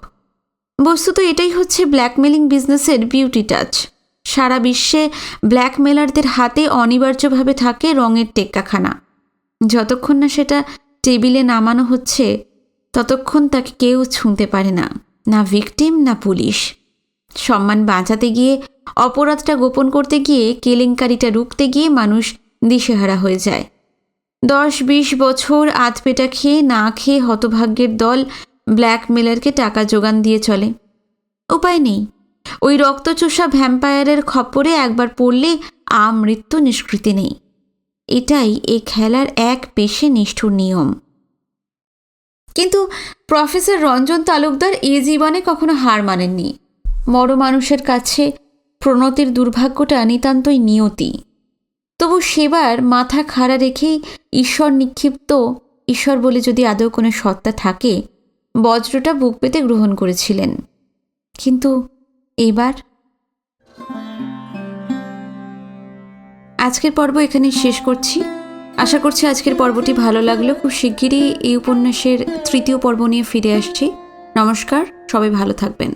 বস্তুত এটাই হচ্ছে ব্ল্যাকমেলিং বিজনেসের বিউটি টাচ। সারা বিশ্বে ব্ল্যাকমেলারদের হাতে অনিবার্যভাবে থাকে রঙের টেক্কাখানা। যতক্ষণ না সেটা টেবিলে নামানো হচ্ছে ততক্ষণ তাকে কেউ ছুঁতে পারে না, না ভিকটিম না পুলিশ। সম্মান বাঁচাতে গিয়ে, অপরাধটা গোপন করতে গিয়ে, কেলেঙ্কারিটা রুখতে গিয়ে মানুষ দিশেহারা হয়ে যায়। 10-20 বছর আধপেটা খেয়ে না খেয়ে হতভাগ্যের দল ব্ল্যাকমেলারকে টাকা জোগান দিয়ে চলে। উপায় নেই, ওই রক্তচোষা ভ্যাম্পায়ারের খপ্পরে একবার পড়লে আমৃত্যু নিষ্কৃতি নেই। এটাই এ খেলার এক পেশে নিষ্ঠুর নিয়ম। কিন্তু প্রফেসর রঞ্জন তালুকদার এ জীবনে কখনো হার মানেননি। বড় মানুষের কাছে প্রণতির দুর্ভাগ্যটা নিতান্তই নিয়তি। তবু সেবার মাথা খাড়া রেখেই ঈশ্বর নিক্ষিপ্ত, ঈশ্বর বলে যদি আদৌ কোনো সত্তা থাকে, বজ্রটা বুক পেতে গ্রহণ করেছিলেন। কিন্তু এবার আজকের পর্ব এখানে শেষ করছি। আশা করছি আজকের পর্বটি ভালো লাগলো। খুব শিগগিরই এই উপন্যাসের 3য় পর্ব নিয়ে ফিরে আসছি। নমস্কার, সবাই ভালো থাকবেন।